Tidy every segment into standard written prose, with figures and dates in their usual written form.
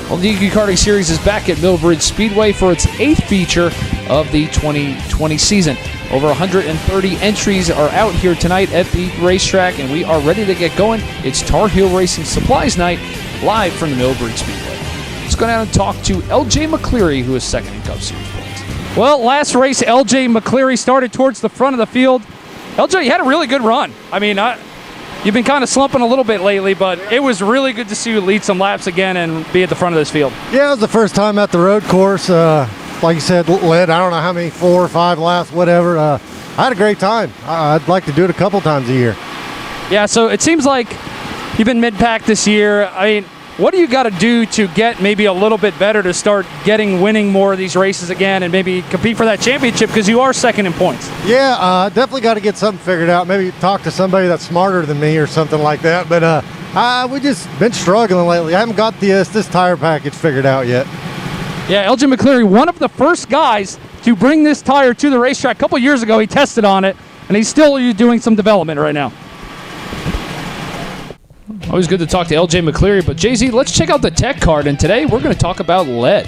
Well, the DNQ Karting Series is back at Millbridge Speedway for its 8th feature of the 2020 season. Over 130 entries are out here tonight at the racetrack, and we are ready to get going. It's Tar Heel Racing Supplies Night, live from the Millbridge Speedway. Let's go down and talk to LJ McCleary, who is second in Cup Series points. Well, last race, LJ McCleary started towards the front of the field. LJ, you had a really good run. I mean, you've been kind of slumping a little bit lately, but it was really good to see you lead some laps again and be at the front of this field. Yeah, it was the first time at the road course. Like you said, led, I don't know how many, 4 or 5 laps, whatever. I had a great time. I'd like to do it a couple times a year. Yeah, so it seems like you've been mid-pack this year. I mean, what do you got to do to get maybe a little bit better to start winning more of these races again and maybe compete for that championship, because you are second in points? Yeah, definitely got to get something figured out. Maybe talk to somebody that's smarter than me or something like that. But we just been struggling lately. I haven't got this tire package figured out yet. Yeah, LJ McCleary, one of the first guys to bring this tire to the racetrack. A couple years ago, he tested on it, and he's still doing some development right now. Always good to talk to LJ McCleary, but Jay-Z, let's check out the tech card, and today we're going to talk about lead.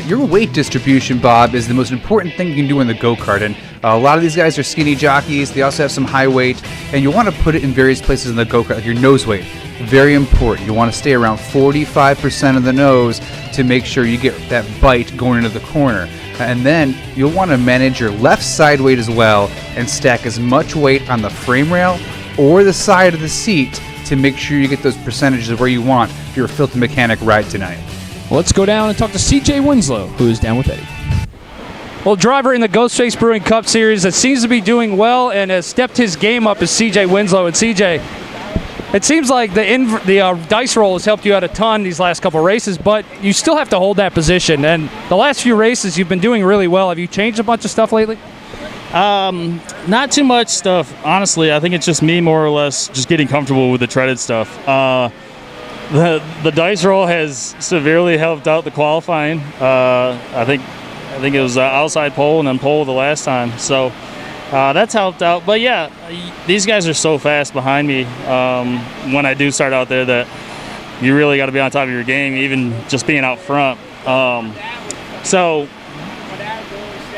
Your weight distribution, Bob, is the most important thing you can do in the go-kart, and a lot of these guys are skinny jockeys. They also have some high weight, and you want to put it in various places in the go-kart, like your nose weight. Very important. You want to stay around 45% of the nose to make sure you get that bite going into the corner. And then you'll want to manage your left side weight as well and stack as much weight on the frame rail or the side of the seat to make sure you get those percentages where you want for your filthy mechanic ride tonight. Well, let's go down and talk to CJ Winslow, who is down with Eddie. Well, driver in the Ghostface Brewing Cup Series that seems to be doing well and has stepped his game up is CJ Winslow. And CJ, it seems like the dice roll has helped you out a ton these last couple races, but you still have to hold that position. And the last few races, you've been doing really well. Have you changed a bunch of stuff lately? Not too much stuff, honestly. I think it's just me more or less just getting comfortable with the treaded stuff. The dice roll has severely helped out the qualifying. I think it was outside pole and then pole the last time, so that's helped out. But yeah, these guys are so fast behind me when I do start out there that you really got to be on top of your game, even just being out front. So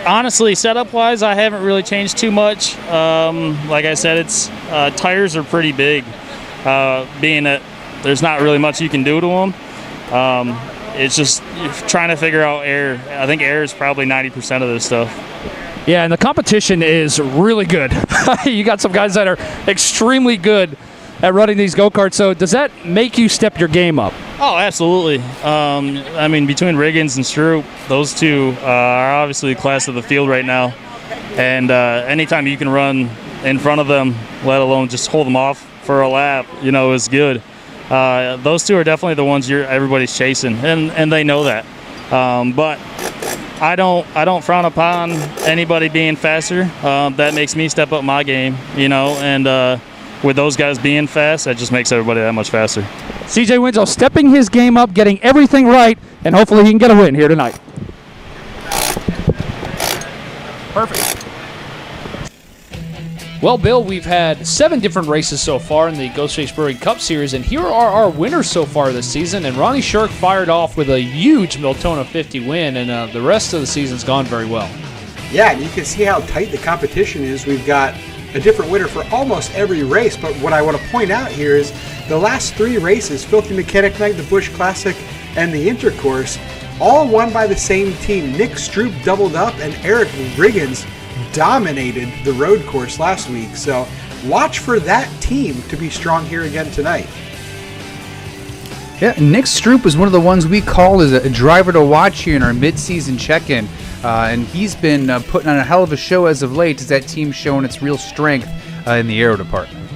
honestly, setup-wise, I haven't really changed too much. Like I said, it's tires are pretty big, being that there's not really much you can do to them. It's just trying to figure out air. I think air is probably 90% of this stuff. Yeah, and the competition is really good. You got some guys that are extremely good at running these go-karts. So does that make you step your game up? Oh, absolutely. I mean, between Riggins and Stroop, those two are obviously the class of the field right now. And anytime you can run in front of them, let alone just hold them off for a lap, is good. Those two are definitely the ones everybody's chasing, and they know that. But I don't frown upon anybody being faster. That makes me step up my game, and with those guys being fast, that just makes everybody that much faster. CJ Winslow stepping his game up, getting everything right, and hopefully he can get a win here tonight. Perfect. Well, Bill, we've had 7 different races so far in the Ghostface Brewing Cup Series, and here are our winners so far this season. And Ronnie Shirk fired off with a huge Miltona 50 win, and the rest of the season's gone very well. Yeah, and you can see how tight the competition is. We've got a different winner for almost every race, but what I want to point out here is the last 3 races, Filthy Mechanic Night, the Busch Classic, and the Intercourse, all won by the same team. Nick Stroop doubled up, and Eric Riggins dominated the road course last week. So watch for that team to be strong here again tonight. Yeah, Nick Stroop was one of the ones we called as a driver to watch here in our mid-season check-in. And he's been putting on a hell of a show as of late as that team's showing its real strength in the aero department.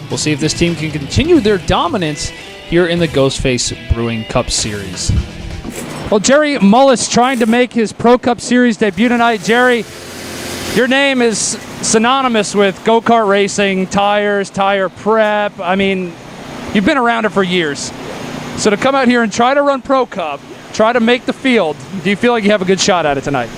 We'll see if this team can continue their dominance here in the Ghostface Brewing Cup Series. Well, Jerry Mullis trying to make his Pro Cup Series debut tonight. Jerry, your name is synonymous with go-kart racing, tires, tire prep. I mean, you've been around it for years. So to come out here and try to run Pro Cup, try to make the field, do you feel like you have a good shot at it tonight?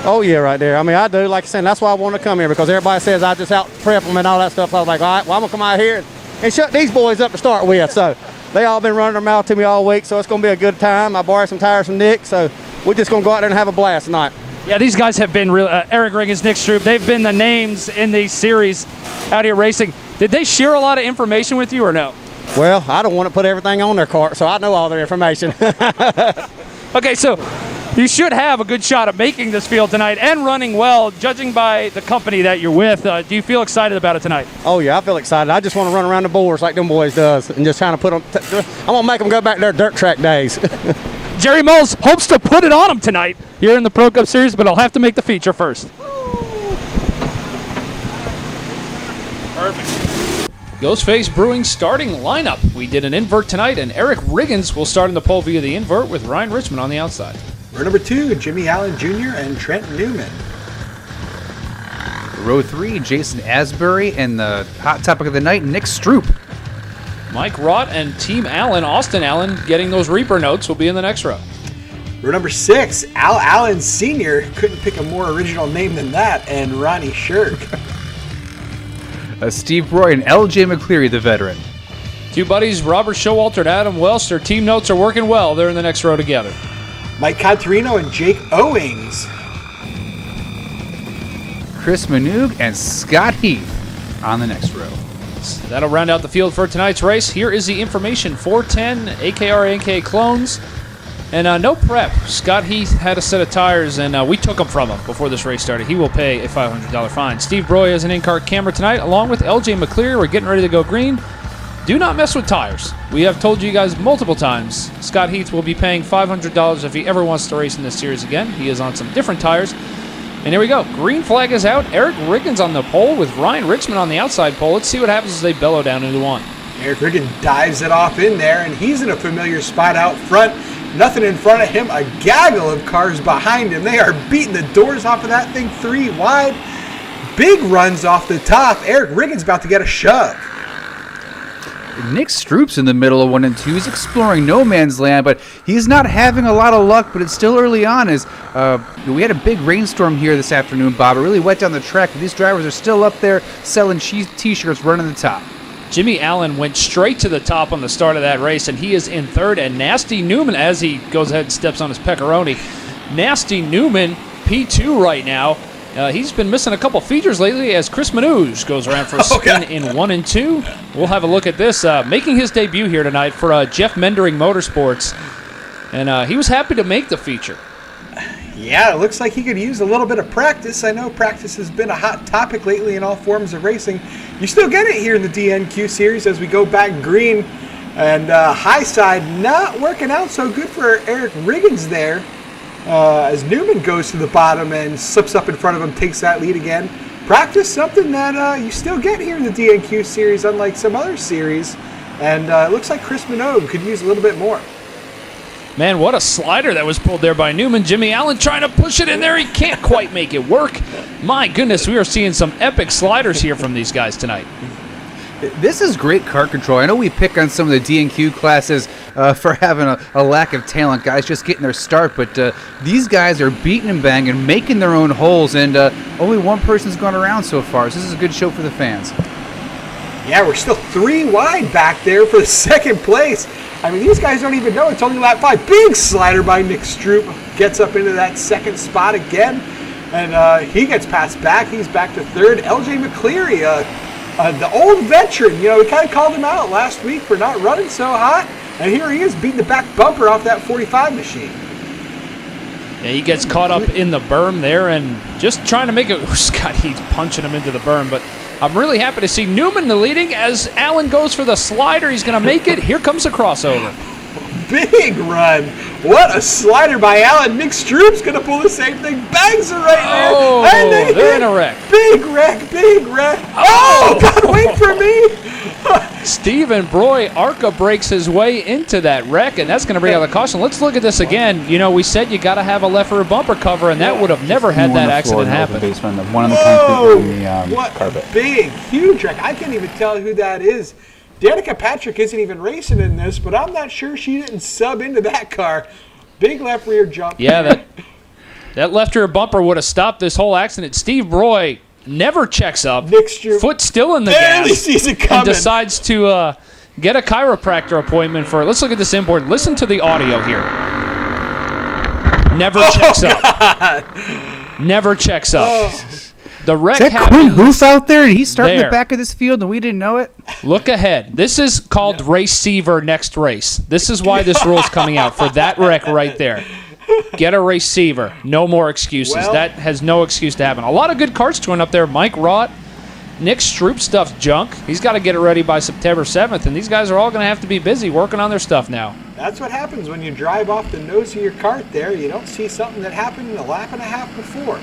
Oh, yeah, right there. I mean, I do. Like I said, that's why I want to come here, because everybody says I just out prep them and all that stuff. I was like, all right, well, I'm going to come out here and shut these boys up to start with. So they all been running their mouth to me all week, so it's going to be a good time. I borrowed some tires from Nick, so we're just going to go out there and have a blast tonight. Yeah, these guys have been real. Eric Riggins, Nick Stroop, they've been the names in these series out here racing. Did they share a lot of information with you or no? Well, I don't want to put everything on their cart, so I know all their information. Okay, so you should have a good shot at making this field tonight and running well, judging by the company that you're with. Do you feel excited about it tonight? Oh, yeah, I feel excited. I just want to run around the boards like them boys does and just kind of put them. I'm going to make them go back to their dirt track days. Jerry Mulls hopes to put it on him tonight here in the Pro Cup Series, but I'll have to make the feature first. Perfect. Ghostface Brewing starting lineup. We did an invert tonight, and Eric Riggins will start in the pole via the invert with Ryan Richmond on the outside. Row number 2, Jimmy Allen Jr. and Trent Newman. Row 3, Jason Asbury, and the hot topic of the night, Nick Stroop. Mike Rought and Team Allen, Austin Allen, getting those Reaper notes, will be in the next row. Row number 6, Al Allen Sr. Couldn't pick a more original name than that, and Ronnie Shirk. Steve Roy and L.J. McCleary, the veteran. Two buddies, Robert Showalter and Adam Welch. Their team notes are working well. They're in the next row together. Mike Contarino and Jake Owings. Chris Minogue and Scott Heath on the next row. That'll round out the field for tonight's race. Here is the information. 410 AKR NK clones. And no prep. Scott Heath had a set of tires, and we took them from him before this race started. He will pay a $500 fine. Steve Broy has an in-car camera tonight, along with LJ McCleary. We're getting ready to go green. Do not mess with tires. We have told you guys multiple times. Scott Heath will be paying $500 if he ever wants to race in this series again. He is on some different tires. And here we go. Green flag is out. Eric Riggins on the pole with Ryan Richmond on the outside pole. Let's see what happens as they bellow down into one. Eric Riggins dives it off in there, and he's in a familiar spot out front. Nothing in front of him, a gaggle of cars behind him. They are beating the doors off of that thing 3 wide. Big runs off the top. Eric Riggins about to get a shove. Nick Stroop's in the middle of 1 and 2. He's exploring no man's land, but he's not having a lot of luck, but it's still early on. As we had a big rainstorm here this afternoon, Bob. It really wet down the track, but these drivers are still up there selling T-shirts running the top. Jimmy Allen went straight to the top on the start of that race, and he is in third. And Nasty Newman, as he goes ahead and steps on his pepperoni, Nasty Newman, P2 right now. He's been missing a couple features lately as Chris Minogue goes around for a spin in 1 and 2. We'll have a look at this. Making his debut here tonight for Jeff Mendering Motorsports. And he was happy to make the feature. Yeah, it looks like he could use a little bit of practice. I know practice has been a hot topic lately in all forms of racing. You still get it here in the DNQ series as we go back green. And high side not working out so good for Eric Riggins there. As Newman goes to the bottom and slips up in front of him, takes that lead again. Practice, something that you still get here in the DNQ series, unlike some other series. And it looks like Chris Minogue could use a little bit more. Man, what a slider that was pulled there by Newman. Jimmy Allen trying to push it in there. He can't quite make it work. My goodness, we are seeing some epic sliders here from these guys tonight. This is great car control. I know we pick on some of the DNQ classes for having a lack of talent, guys just getting their start, but these guys are beating and banging, making their own holes, and only one person's gone around so far, so this is a good show for the fans. Yeah, we're still 3 wide back there for the second place. I mean, these guys don't even know it's only lap 5. Big slider by Nick Stroop. Gets up into that second spot again, and he gets passed back. He's back to third. LJ McCleary, the old veteran, we kind of called him out last week for not running so hot, and here he is beating the back bumper off that 45 machine. Yeah, he gets caught up in the berm there and just trying to make it. Scott Heath punching him into the berm, but I'm really happy to see Newman the leading as Allen goes for the slider. He's going to make it. Here comes the crossover. Big run. What a slider by Allen. Nick Stroop's going to pull the same thing. Bangs it right there. Oh, and they're in a wreck. Big wreck, big wreck. Oh, God, wait for me. Steven Broy Arca breaks his way into that wreck, and that's going to bring out the caution. Let's look at this again. We said you got to have a left rear bumper cover, and that would have never had that accident happen. One on the concrete, one on the what carpet. Big, huge wreck. I can't even tell who that is. Danica Patrick isn't even racing in this, but I'm not sure she didn't sub into that car. Big left rear jump. Yeah, that left rear bumper would have stopped this whole accident. Steve Broy never checks up. Nick Stroop foot still in the barely gas. sees it coming. And decides to get a chiropractor appointment for. Let's look at this inboard. Listen to the audio here. Never checks up. Never checks up. The wreck Is that happened. Quinn Hoof out there? Did he start in there. the back of this field and we didn't know it? Look ahead. This is called receiver next race. This is why this rule's coming out, for that wreck right there. Get a receiver. No more excuses. Well, that has no excuse to happen. A lot of good carts going up there. Mike Rought, Nick Stroop stuff's junk. He's got to get it ready by September 7th, and these guys are all going to have to be busy working on their stuff now. That's what happens when you drive off the nose of your cart there. You don't see something that happened a lap and a half before.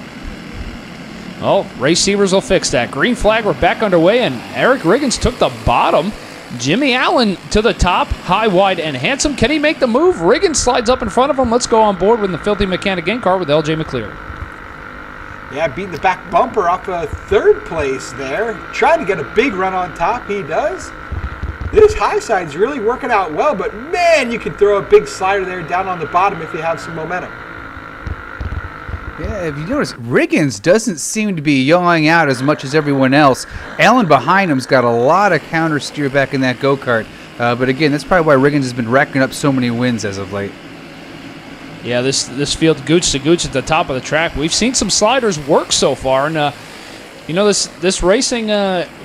Oh, receivers will fix that. Green flag, we're back underway, and Eric Riggins took the bottom. Jimmy Allen to the top, high, wide, and handsome. Can he make the move? Riggins slides up in front of him. Let's go on board with the Filthy Mechanic Game car with LJ McCleary. Yeah, beating the back bumper off of third place there. Trying to get a big run on top. He does. This high side's really working out well, but man, you can throw a big slider there down on the bottom if you have some momentum. Yeah, if you notice, Riggins doesn't seem to be yawing out as much as everyone else. Allen behind him's got a lot of counter steer back in that go-kart. But again, that's probably why Riggins has been racking up so many wins as of late. Yeah, this field gooch to gooch at the top of the track. We've seen some sliders work so far, and this racing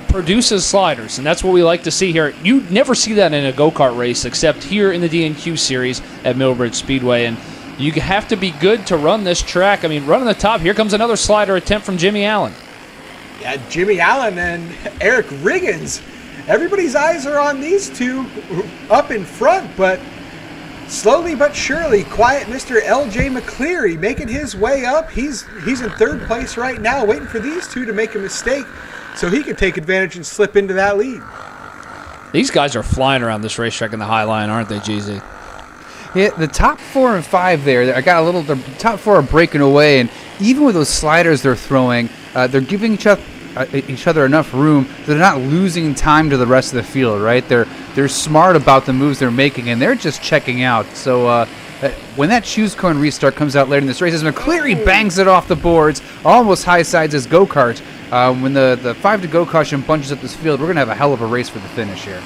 produces sliders, and that's what we like to see here. You never see that in a go-kart race except here in the DNQ series at Millbridge Speedway, and you have to be good to run this track. I mean, running the top. Here comes another slider attempt from Jimmy Allen. Yeah, Jimmy Allen and Eric Riggins. Everybody's eyes are on these two up in front, but slowly but surely, quiet Mr. LJ McCleary making his way up. He's in third place right now, waiting for these two to make a mistake so he can take advantage and slip into that lead. These guys are flying around this racetrack in the high line, aren't they, GZ? Yeah, the top 4 and 5 there, the top 4 are breaking away, and even with those sliders they're throwing, they're giving each other enough room. They're not losing time to the rest of the field, right? They're smart about the moves they're making, and they're just checking out. So when that choose cone restart comes out later in this race, as McCleary bangs it off the boards, almost high sides his go-kart, when the 5-to-go caution bunches up this field, we're going to have a hell of a race for the finish here.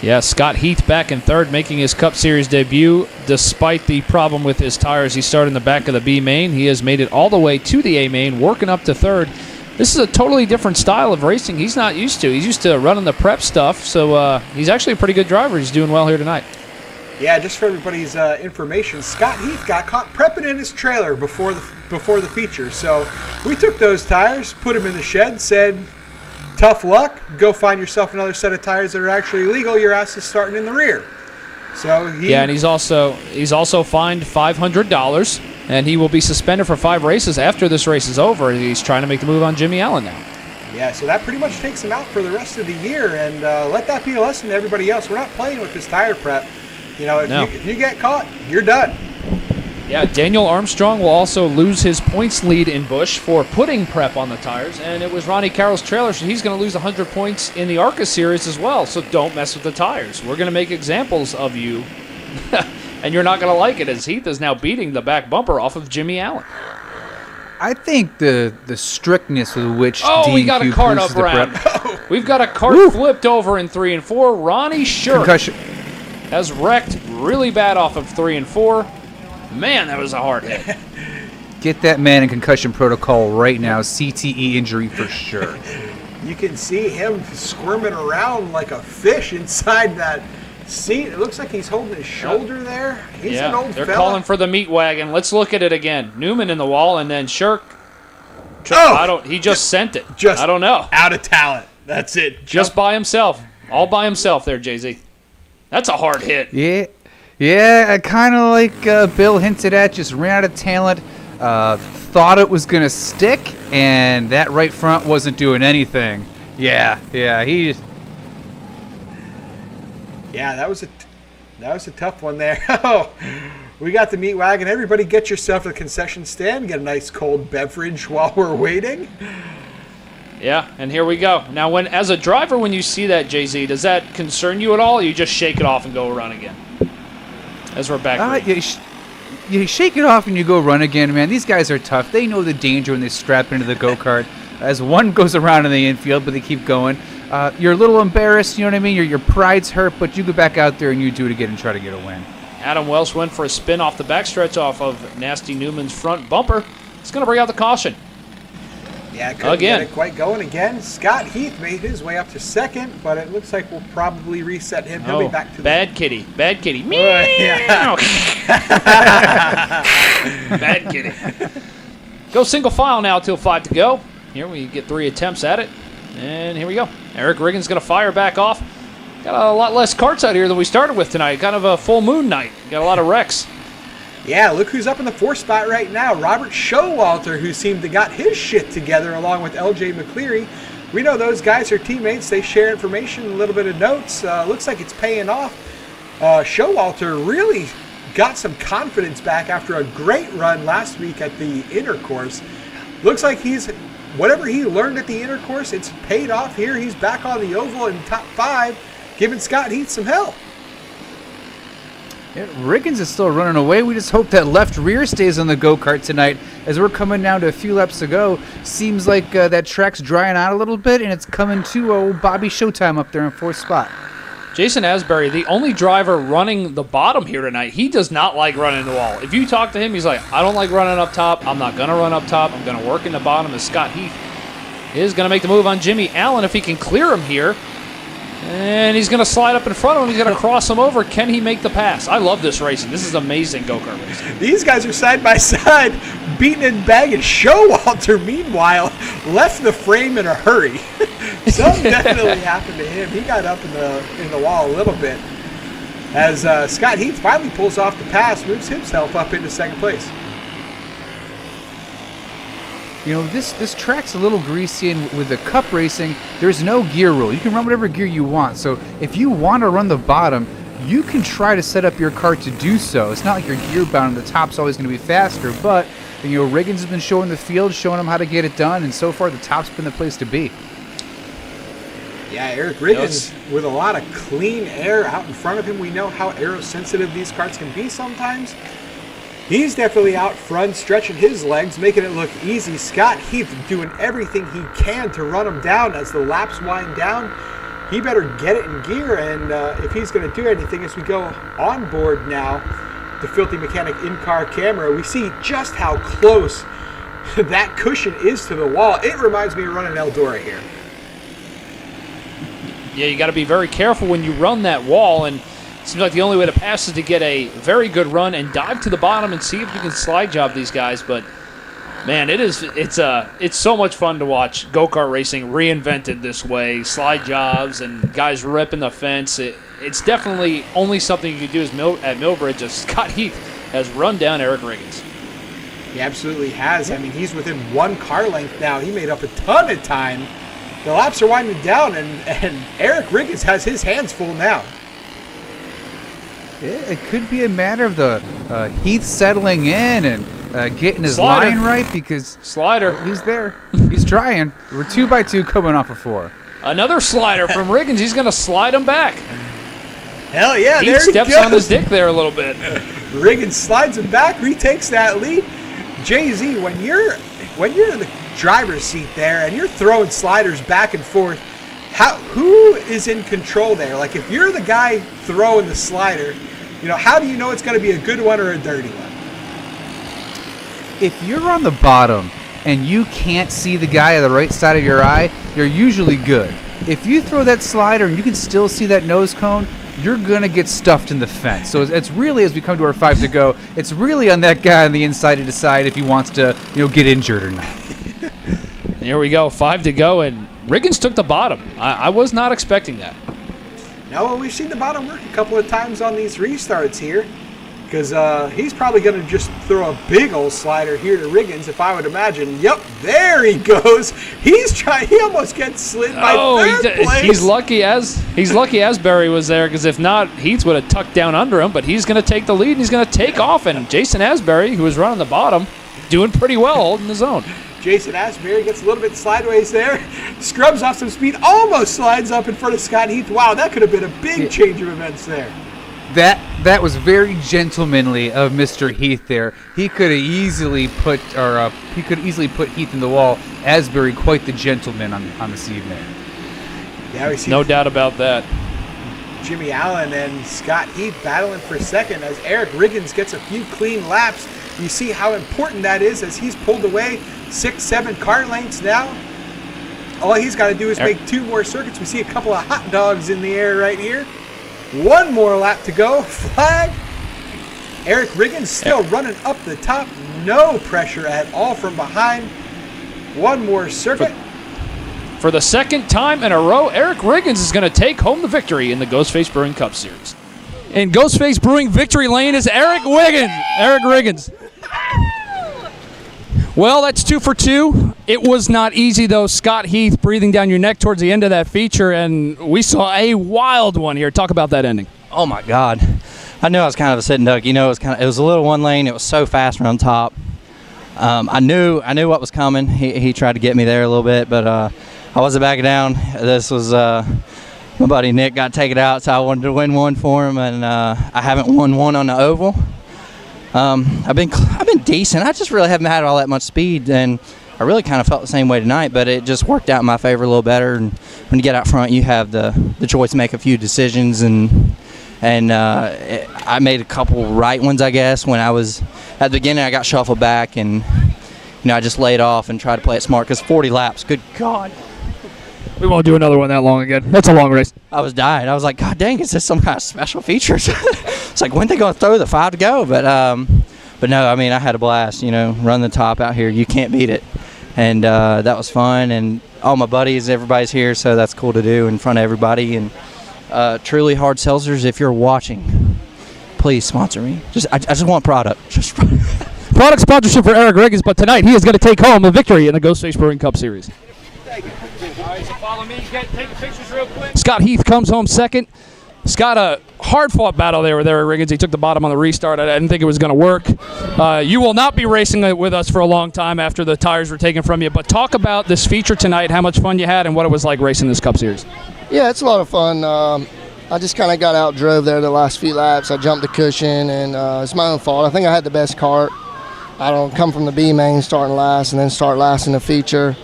Yeah, Scott Heath back in third, making his Cup Series debut. Despite the problem with his tires, he started in the back of the B main. He has made it all the way to the A main, working up to third. This is a totally different style of racing he's not used to. He's used to running the prep stuff, so he's actually a pretty good driver. He's doing well here tonight. Yeah, just for everybody's information, Scott Heath got caught prepping in his trailer before the feature. So we took those tires, put them in the shed, said, tough luck, go find yourself another set of tires that are actually legal. Your ass is starting in the rear. So and he's also fined $500, and he will be suspended for 5 races after this race is over. He's trying to make the move on Jimmy Allen now. Yeah, so that pretty much takes him out for the rest of the year, and let that be a lesson to everybody else. We're not playing with this tire prep. If you get caught, you're done. Yeah, Daniel Armstrong will also lose his points lead in Busch for putting prep on the tires, and it was Ronnie Carroll's trailer, so he's going to lose 100 points in the ARCA series as well, so don't mess with the tires. We're going to make examples of you, and you're not going to like it, as Heath is now beating the back bumper off of Jimmy Allen. I think the strictness with which DNQ we got a cart up the around. prep. We've got a cart flipped over in 3 and 4. Ronnie Shirk has wrecked really bad off of 3 and 4. Man, that was a hard hit. Get that man in concussion protocol right now. CTE injury for sure. You can see him squirming around like a fish inside that seat. It looks like he's holding his shoulder there. He's an old they're fella. calling for the meat wagon. Let's look at it again. Newman in the wall, and then Shirk. He just sent it. I don't know. Out of talent. That's it. Just by himself. All by himself there, Jay-Z. That's a hard hit. Yeah, kind of like Bill hinted at, just ran out of talent, thought it was going to stick, and that right front wasn't doing anything. Yeah, he just... Yeah, that was a tough one there. Oh, we got the meat wagon. Everybody get yourself a concession stand, get a nice cold beverage while we're waiting. Yeah, and here we go. Now, as a driver, when you see that, Jay-Z, does that concern you at all, or you just shake it off and go run again? As we're back. You shake it off and you go run again, man. These guys are tough. They know the danger when they strap into the go-kart. As one goes around in the infield, but they keep going. you're a little embarrassed, you know what I mean? Your pride's hurt, but you go back out there and you do it again and try to get a win. Adam Welsh went for a spin off the backstretch off of Nasty Newman's front bumper. It's going to bring out the caution. Yeah, couldn't get it quite going again. Scott Heath made his way up to second, but it looks like we'll probably reset him. He'll be back to bad kitty. Bad kitty. Meow. Bad kitty. Go single file now till 5 to go. Here we get 3 attempts at it. And here we go. Eric Riggins going to fire back off. Got a lot less carts out here than we started with tonight. Kind of a full moon night. Got a lot of wrecks. Yeah, look who's up in the 4th spot right now. Robert Showalter, who seemed to got his shit together along with LJ McCleary. We know those guys are teammates. They share information, a little bit of notes. Looks like it's paying off. Showalter really got some confidence back after a great run last week at the intercourse. Looks like whatever he learned at the intercourse, it's paid off here. He's back on the oval in top 5, giving Scott Heath some help. Yeah, Riggins is still running away. We just hope that left rear stays on the go-kart tonight as we're coming down to a few laps to go. Seems like that track's drying out a little bit, and it's coming to old Bobby Showtime up there in 4th spot. Jason Asbury, the only driver running the bottom here tonight, he does not like running the wall. If you talk to him, he's like, I don't like running up top. I'm not going to run up top. I'm going to work in the bottom. As Scott Heath is going to make the move on Jimmy Allen if he can clear him here. And he's going to slide up in front of him. He's going to cross him over. Can he make the pass? I love this racing. This is amazing go-kart racing. These guys are side by side, beating and bagging. Showalter, meanwhile, left the frame in a hurry. Something definitely happened to him. He got up in the wall a little bit. As Scott Heath finally pulls off the pass, moves himself up into 2nd place. You know, this track's a little greasy, and with the cup racing, there's no gear rule. You can run whatever gear you want. So if you want to run the bottom, you can try to set up your car to do so. It's not like you're gear bound and the top's always going to be faster, but you know, Riggins has been showing the field, showing them how to get it done, and so far the top's been the place to be. Yeah, Eric Riggins with a lot of clean air out in front of him. We know how aerosensitive these carts can be sometimes. He's definitely out front, stretching his legs, making it look easy. Scott Heath doing everything he can to run him down as the laps wind down. He better get it in gear, and if he's going to do anything as we go on board now, the Filthy Mechanic in-car camera, we see just how close that cushion is to the wall. It reminds me of running Eldora here. Yeah, you got to be very careful when you run that wall, and it seems like the only way to pass is to get a very good run and dive to the bottom and see if you can slide job these guys. But man, it's so much fun to watch go-kart racing reinvented this way. Slide jobs and guys ripping the fence. It's definitely only something you can do at Millbridge, as Scott Heath has run down Eric Riggins. He absolutely has. I mean, he's within 1 car length now. He made up a ton of time. The laps are winding down, and Eric Riggins has his hands full now. Yeah, it could be a matter of the Heath settling in and getting his line right, because he's there. He's trying. We're 2x2 coming off of 4. Another slider from Riggins. He's going to slide him back. Hell yeah, He there he steps goes. on his dick there a little bit. Riggins slides him back, retakes that lead. Jay-Z, when you're in the driver's seat there and you're throwing sliders back and forth, who is in control there? Like, if you're the guy throwing the slider, you know, how do you know it's going to be a good one or a dirty one? If you're on the bottom and you can't see the guy on the right side of your eye, you're usually good. If you throw that slider and you can still see that nose cone, you're going to get stuffed in the fence. So it's really, as we come to our 5 to go, it's really on that guy on the inside to decide if he wants to, get injured or not. Here we go, 5 to go, and Riggins took the bottom. I was not expecting that. No, we've seen the bottom work a couple of times on these restarts here, because he's probably going to just throw a big old slider here to Riggins, if I would imagine. Yep, there he goes. He almost gets slid by third place. He's lucky Asbury was there, because if not, Heath would have tucked down under him, but he's going to take the lead, and he's going to take off, and Jason Asbury, who was running the bottom, doing pretty well, holding his own. Jason Asbury gets a little bit sideways there, scrubs off some speed, almost slides up in front of Scott Heath. Wow, that could have been a big change of events there. That was very gentlemanly of Mr. Heath there. He could have easily put Heath in the wall. Asbury, quite the gentleman on this evening. Yeah, we see No doubt about that. Jimmy Allen and Scott Heath battling for second as Eric Riggins gets a few clean laps. You see how important that is as he's pulled away 6-7 car lengths now. All he's got to do is make 2 more circuits. We see a couple of hot dogs in the air right here. 1 more lap to go. Flag. Eric Riggins still running up the top. No pressure at all from behind. 1 more circuit. For the second time in a row, Eric Riggins is going to take home the victory in the Ghostface Brewing Cup Series. In Ghostface Brewing victory lane is Eric Riggins. Well, that's 2 for 2. It was not easy, though. Scott Heath breathing down your neck towards the end of that feature, and we saw a wild one here. Talk about that ending. Oh, my God. I knew I was kind of a sitting duck. You know, it was a little one lane. It was so fast around top. I knew what was coming. He tried to get me there a little bit, but I wasn't backing down. This was my buddy Nick got taken out, so I wanted to win one for him, and I haven't won one on the oval. I've been decent. I just really haven't had all that much speed, and I really kind of felt the same way tonight, but it just worked out in my favor a little better. And when you get out front, you have the choice to make a few decisions, and I made a couple right ones, I guess. When I was at the beginning, I got shuffled back, and I just laid off and tried to play it smart because 40 laps. Good God. We won't do another one that long again. That's a long race. I was dying. I was like, God dang, is this some kind of special feature? It's like, when they going to throw the 5 to go? But no, I mean, I had a blast, run the top out here. You can't beat it. And that was fun. And all my buddies, everybody's here, so that's cool to do in front of everybody. And Truly Hard Seltzers, if you're watching, please sponsor me. I just want product. Just product sponsorship for Eric Riggins, but tonight he is going to take home a victory in the Ghostface Brewing Cup Series. All right, so follow me. Take the pictures real quick. Scott Heath comes home second. Scott, a hard-fought battle there with Eric Riggins. He took the bottom on the restart. I didn't think it was going to work. You will not be racing with us for a long time after the tires were taken from you, but talk about this feature tonight, how much fun you had, and what it was like racing this Cup Series. Yeah, it's a lot of fun. I just kind of got out, drove there the last few laps. I jumped the cushion, and it's my own fault. I think I had the best cart. I don't come from the B main, starting last, and then start last in the feature.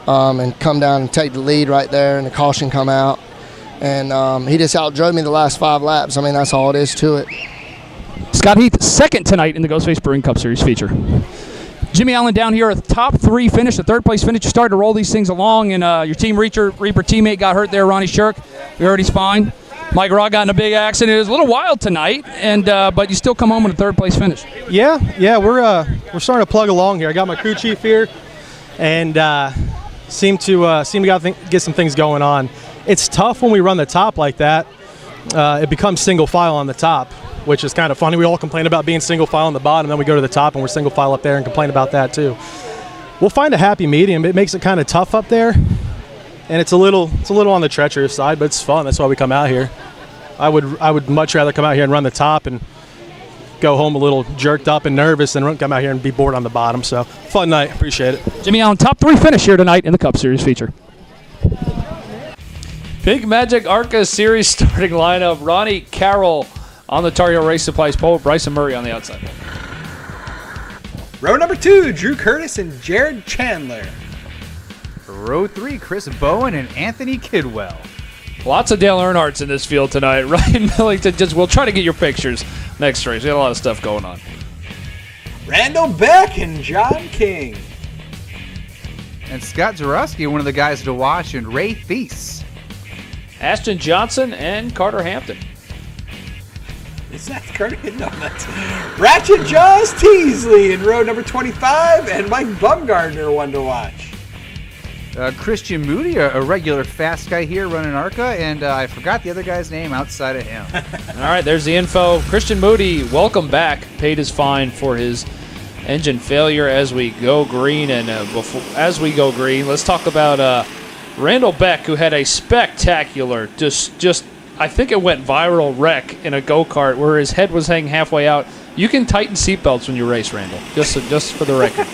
And come down and take the lead right there, and the caution come out. And he just outdrove me the last 5 laps. I mean, that's all it is to it. Scott Heath, second tonight in the Ghostface Brewing Cup Series feature. Jimmy Allen down here, a top 3 finish, a 3rd place finish. You started to roll these things along, and your Team Reaper teammate got hurt there, Ronnie Shirk. We heard he's fine. Mike Rought got in a big accident. It was a little wild tonight, and but you still come home with a 3rd place finish. Yeah, we're starting to plug along here. I got my crew chief here, and seem to get some things going on. It's tough when we run the top like that. It becomes single file on the top, which is kind of funny. We all complain about being single file on the bottom, then we go to the top and we're single file up there and complain about that too. We'll find a happy medium. It makes it kind of tough up there, and it's a little on the treacherous side, but it's fun. That's why we come out here. I would much rather come out here and run the top and go home a little jerked up and nervous than come out here and be bored on the bottom. So fun night. Appreciate it. Jimmy Allen, top 3 finish here tonight in the Cup Series feature. Big Magic ARCA Series starting lineup. Ronnie Carroll on the Tarheel Race Supplies pole. Bryson Murray on the outside. Row number 2, Drew Curtis and Jared Chandler. Row 3, Chris Bowen and Anthony Kidwell. Lots of Dale Earnhardts in this field tonight. Ryan Millington, we'll try to get your pictures next race. We got a lot of stuff going on. Randall Beck and John King. And Scott Zurawski, one of the guys to watch, and Ray Thies. Ashton Johnson and Carter Hampton. Is that Carter? No, that's Ratchet Jaws Teasley in row number 25, and Mike Bumgardner, one to watch. Christian Moody, a regular fast guy here running ARCA, and I forgot the other guy's name outside of him. All right, there's the info. Christian Moody, welcome back. Paid his fine for his engine failure as we go green. And as we go green, let's talk about Randall Beck, who had a spectacular, just I think it went viral wreck in a go-kart where his head was hanging halfway out. You can tighten seatbelts when you race, Randall, just for the record.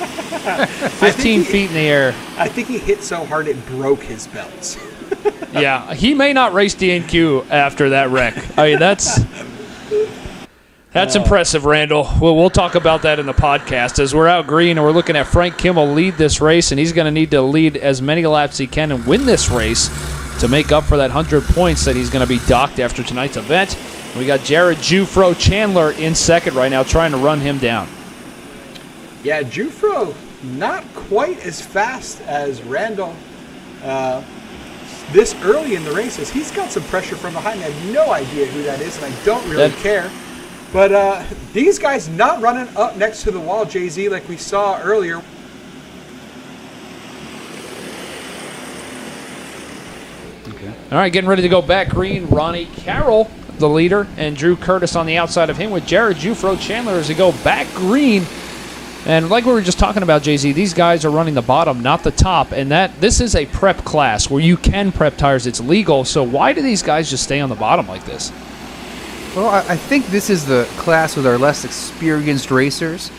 15 feet in the air. I think he hit so hard it broke his belts. Yeah, he may not race DNQ after that wreck. I mean, that's impressive, Randall. We'll talk about that in the podcast. As we're out green and we're looking at Frank Kimmel lead this race, and he's going to need to lead as many laps as he can and win this race to make up for that 100 points that he's going to be docked after tonight's event. We got Jared Jufro Chandler in second right now, trying to run him down. Yeah, Jufro not quite as fast as Randall this early in the races. He's got some pressure from behind. I have no idea who that is, and I don't really care. But these guys not running up next to the wall, Jay-Z, like we saw earlier. Okay. All right, getting ready to go back green. Ronnie Carroll, the leader, and Drew Curtis on the outside of him with Jared Jufro Chandler as they go back green. And like we were just talking about, Jay-Z, these guys are running the bottom, not the top, and this is a prep class where you can prep tires. It's legal, so why do these guys just stay on the bottom like this? Well, I think this is the class with our less experienced racers,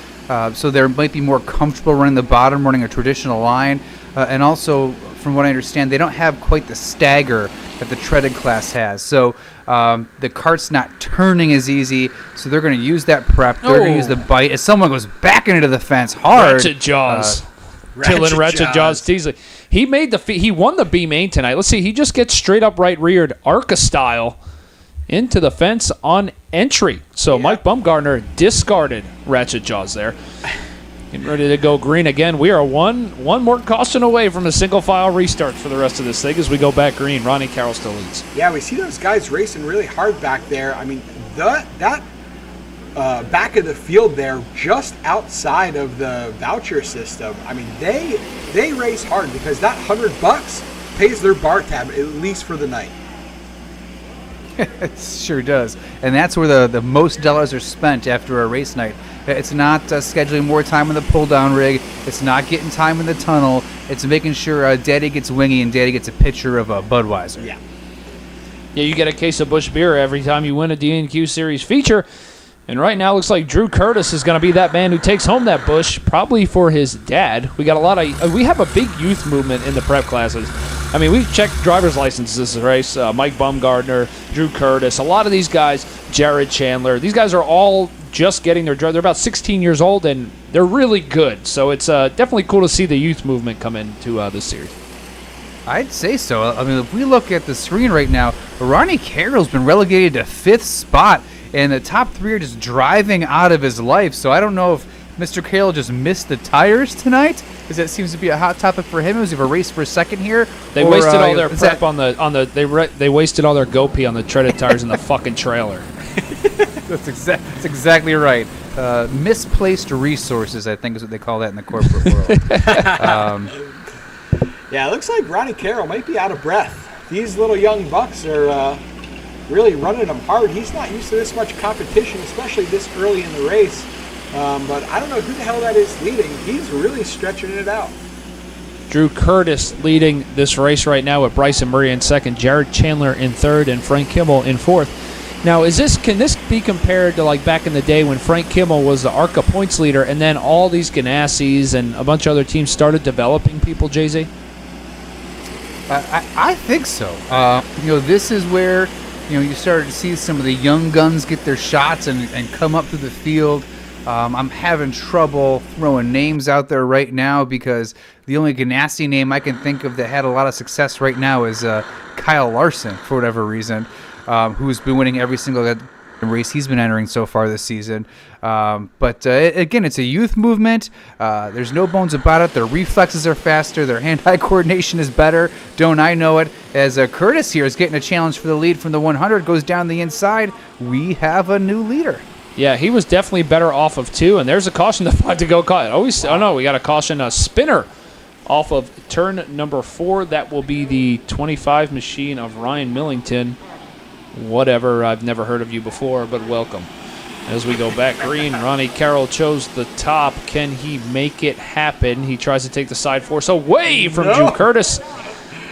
so they might be more comfortable running the bottom, running a traditional line, and also, from what I understand, they don't have quite the stagger that the treaded class has. So the cart's not turning as easy, so they're going to use that prep. They're going to use the bite. As someone goes back into the fence hard. Ratchet Jaws. Killing Ratchet Jaws Teasley. He won the B main tonight. Let's see. He just gets straight up right reared ARCA style into the fence on entry. So Mike Bumgardner discarded Ratchet Jaws there. Getting ready to go green again. We are one more caution away from a single file restart for the rest of this thing as we go back green. Ronnie Carroll still leads. Yeah, we see those guys racing really hard back there. I mean, that back of the field there, just outside of the voucher system. I mean, they race hard because that $100 pays their bar tab at least for the night. It sure does. And that's where the most dollars are spent after a race night. It's not scheduling more time in the pull-down rig. It's not getting time in the tunnel. It's making sure Daddy gets wingy and Daddy gets a pitcher of Budweiser. Yeah. Yeah, you get a case of Busch beer every time you win a DNQ Series feature. And right now, it looks like Drew Curtis is going to be that man who takes home that Busch, probably for his dad. We got we have a big youth movement in the prep classes. I mean, we've checked driver's licenses this race. Mike Bumgardner, Drew Curtis, a lot of these guys, Jared Chandler. These guys are all just getting their drive. They're about 16 years old, and they're really good. So it's definitely cool to see the youth movement come into this series. I'd say so. I mean, if we look at the screen right now, Ronnie Carroll's been relegated to 5th spot, and the top 3 are just driving out of his life. So I don't know if Mr. Carroll just missed the tires tonight, because that seems to be a hot topic for him. Was he a race for a second here? They wasted all their prep they wasted all their GoP on the treaded tires in the fucking trailer. That's exactly right. Misplaced resources, I think, is what they call that in the corporate world. Yeah, it looks like Ronnie Carroll might be out of breath. These little young bucks are really running him hard. He's not used to this much competition, especially this early in the race. But I don't know who the hell that is leading. He's really stretching it out. Drew Curtis leading this race right now with Bryson Murray in second, Jared Chandler in third, and Frank Kimmel in fourth. Now, can this be compared to like back in the day when Frank Kimmel was the ARCA points leader, and then all these Ganassis and a bunch of other teams started developing people, Jay-Z? I think so. This is where you started to see some of the young guns get their shots and come up through the field. I'm having trouble throwing names out there right now because the only Ganassi name I can think of that had a lot of success right now is Kyle Larson, for whatever reason, who's been winning every single race he's been entering so far this season. But again, it's a youth movement. There's no bones about it. Their reflexes are faster. Their hand-eye coordination is better. Don't I know it? As Curtis here is getting a challenge for the lead from the 100, goes down the inside. We have a new leader. Yeah, he was definitely better off of 2, and there's a caution to go caught. Oh no, we got a caution, a spinner off of turn number 4. That will be the 25 machine of Ryan Millington. Whatever, I've never heard of you before, but welcome. As we go back green, Ronnie Carroll chose the top. Can he make it happen? He tries to take the side force away from Drew Curtis.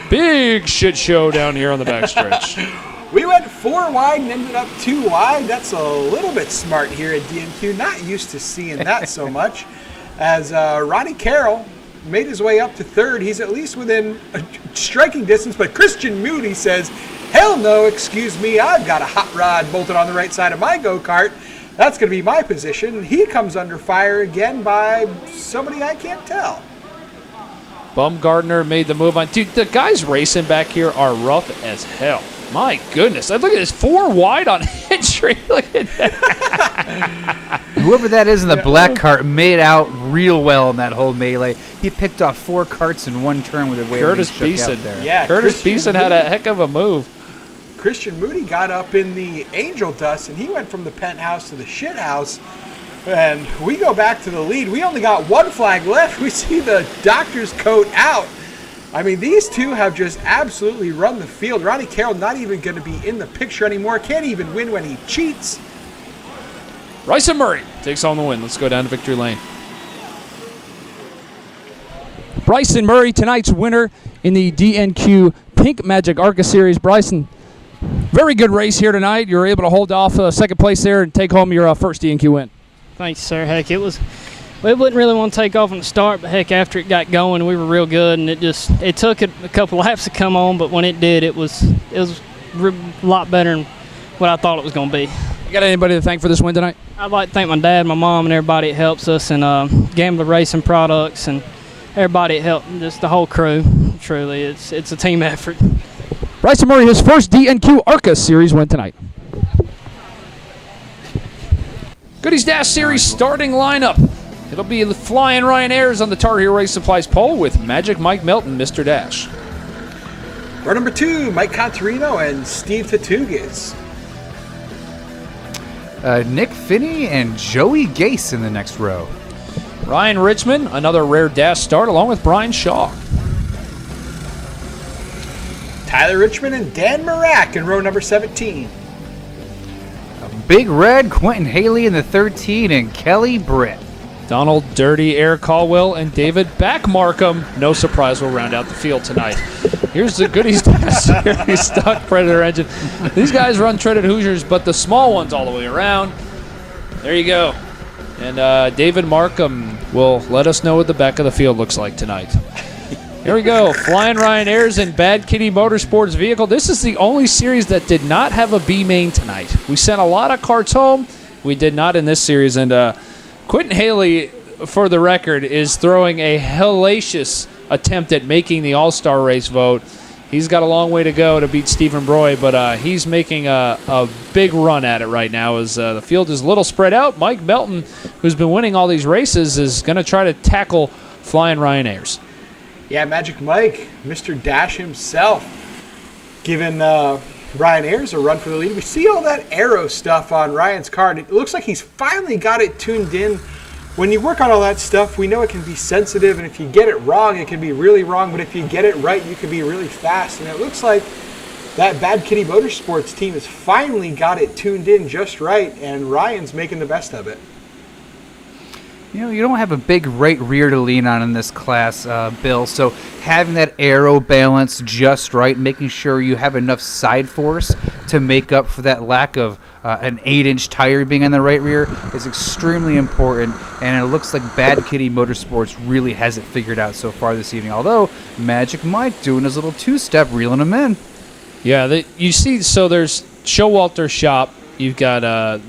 Big shit show down here on the backstretch. We went 4 wide and ended up 2 wide. That's a little bit smart here at DNQ. Not used to seeing that so much. As Ronnie Carroll made his way up to 3rd. He's at least within a striking distance, but Christian Moody says, hell no, excuse me, I've got a hot rod bolted on the right side of my go-kart. That's going to be my position. He comes under fire again by somebody I can't tell. Bumgardner made the move on. Dude, the guys racing back here are rough as hell. My goodness. Look at this. 4 wide on entry. Look at that. Whoever that is in the black cart made out real well in that whole melee. He picked off 4 carts in one turn with a way Curtis Beeson. there. Yeah, Curtis Beeson had a heck of a move. Christian Moody got up in the angel dust, and he went from the penthouse to the shit house. And we go back to the lead. We only got 1 flag left. We see the doctor's coat out. I mean, these two have just absolutely run the field. Ronnie Carroll not even going to be in the picture anymore. Can't even win when he cheats. Bryson Murray takes home the win. Let's go down to victory lane. Bryson Murray, tonight's winner in the DNQ Pink Magic ARCA Series. Bryson, very good race here tonight. You were able to hold off second place there and take home your first DNQ win. Thanks, sir. Heck, we wouldn't really want to take off on the start, but heck, after it got going, we were real good, and it took it a couple laps to come on, but when it did, it was a lot better than what I thought it was going to be. You got anybody to thank for this win tonight? I'd like to thank my dad, my mom, and everybody that helps us, and Gambler Racing Products, and everybody that helped, just the whole crew. Truly, it's a team effort. Bryson Murray, his first DNQ ARCA Series win tonight. Goodies Dash Series starting lineup. It'll be the Flying Ryan Ayers on the Tarheel Race Supplies pole with Magic Mike Melton, Mr. Dash. Row number 2, Mike Contarino and Steve Tatugas. Nick Finney and Joey Gase in the next row. Ryan Richmond, another rare Dash start, along with Brian Shaw. Tyler Richmond and Dan Mrak in row number 17. Big Red, Quentin Haley in the 13, and Kelly Britt. Donald Dirty, Eric Caldwell, and David Back Markham. No surprise, will round out the field tonight. Here's the Goodies Dash Series stock Predator engine. These guys run treaded Hoosiers, but the small ones all the way around. There you go. And David Markham will let us know what the back of the field looks like tonight. Here we go. Flying Ryan Ayers and Bad Kitty Motorsports vehicle. This is the only series that did not have a B main tonight. We sent a lot of carts home. We did not in this series. And Quentin Haley, for the record, is throwing a hellacious attempt at making the All-Star race vote. He's got a long way to go to beat Stephen Broy, but he's making a big run at it right now as the field is a little spread out. Mike Melton, who's been winning all these races, is going to try to tackle Flying Ryan Ayers. Yeah, Magic Mike, Mr. Dash himself, giving Ryan Ayers a run for the lead. We see all that aero stuff on Ryan's card. It looks like he's finally got it tuned in. When you work on all that stuff, we know it can be sensitive, and if you get it wrong, it can be really wrong, but if you get it right, you can be really fast. And it looks like that Bad Kitty Motorsports team has finally got it tuned in just right, and Ryan's making the best of it. You know, you don't have a big right rear to lean on in this class, Bill, so having that aero balance just right, making sure you have enough side force to make up for that lack of an 8-inch tire being on the right rear is extremely important, and it looks like Bad Kitty Motorsports really has it figured out so far this evening, although Magic Mike doing his little two-step, reeling them in. Yeah, you see, so there's Showalter Shop. You've got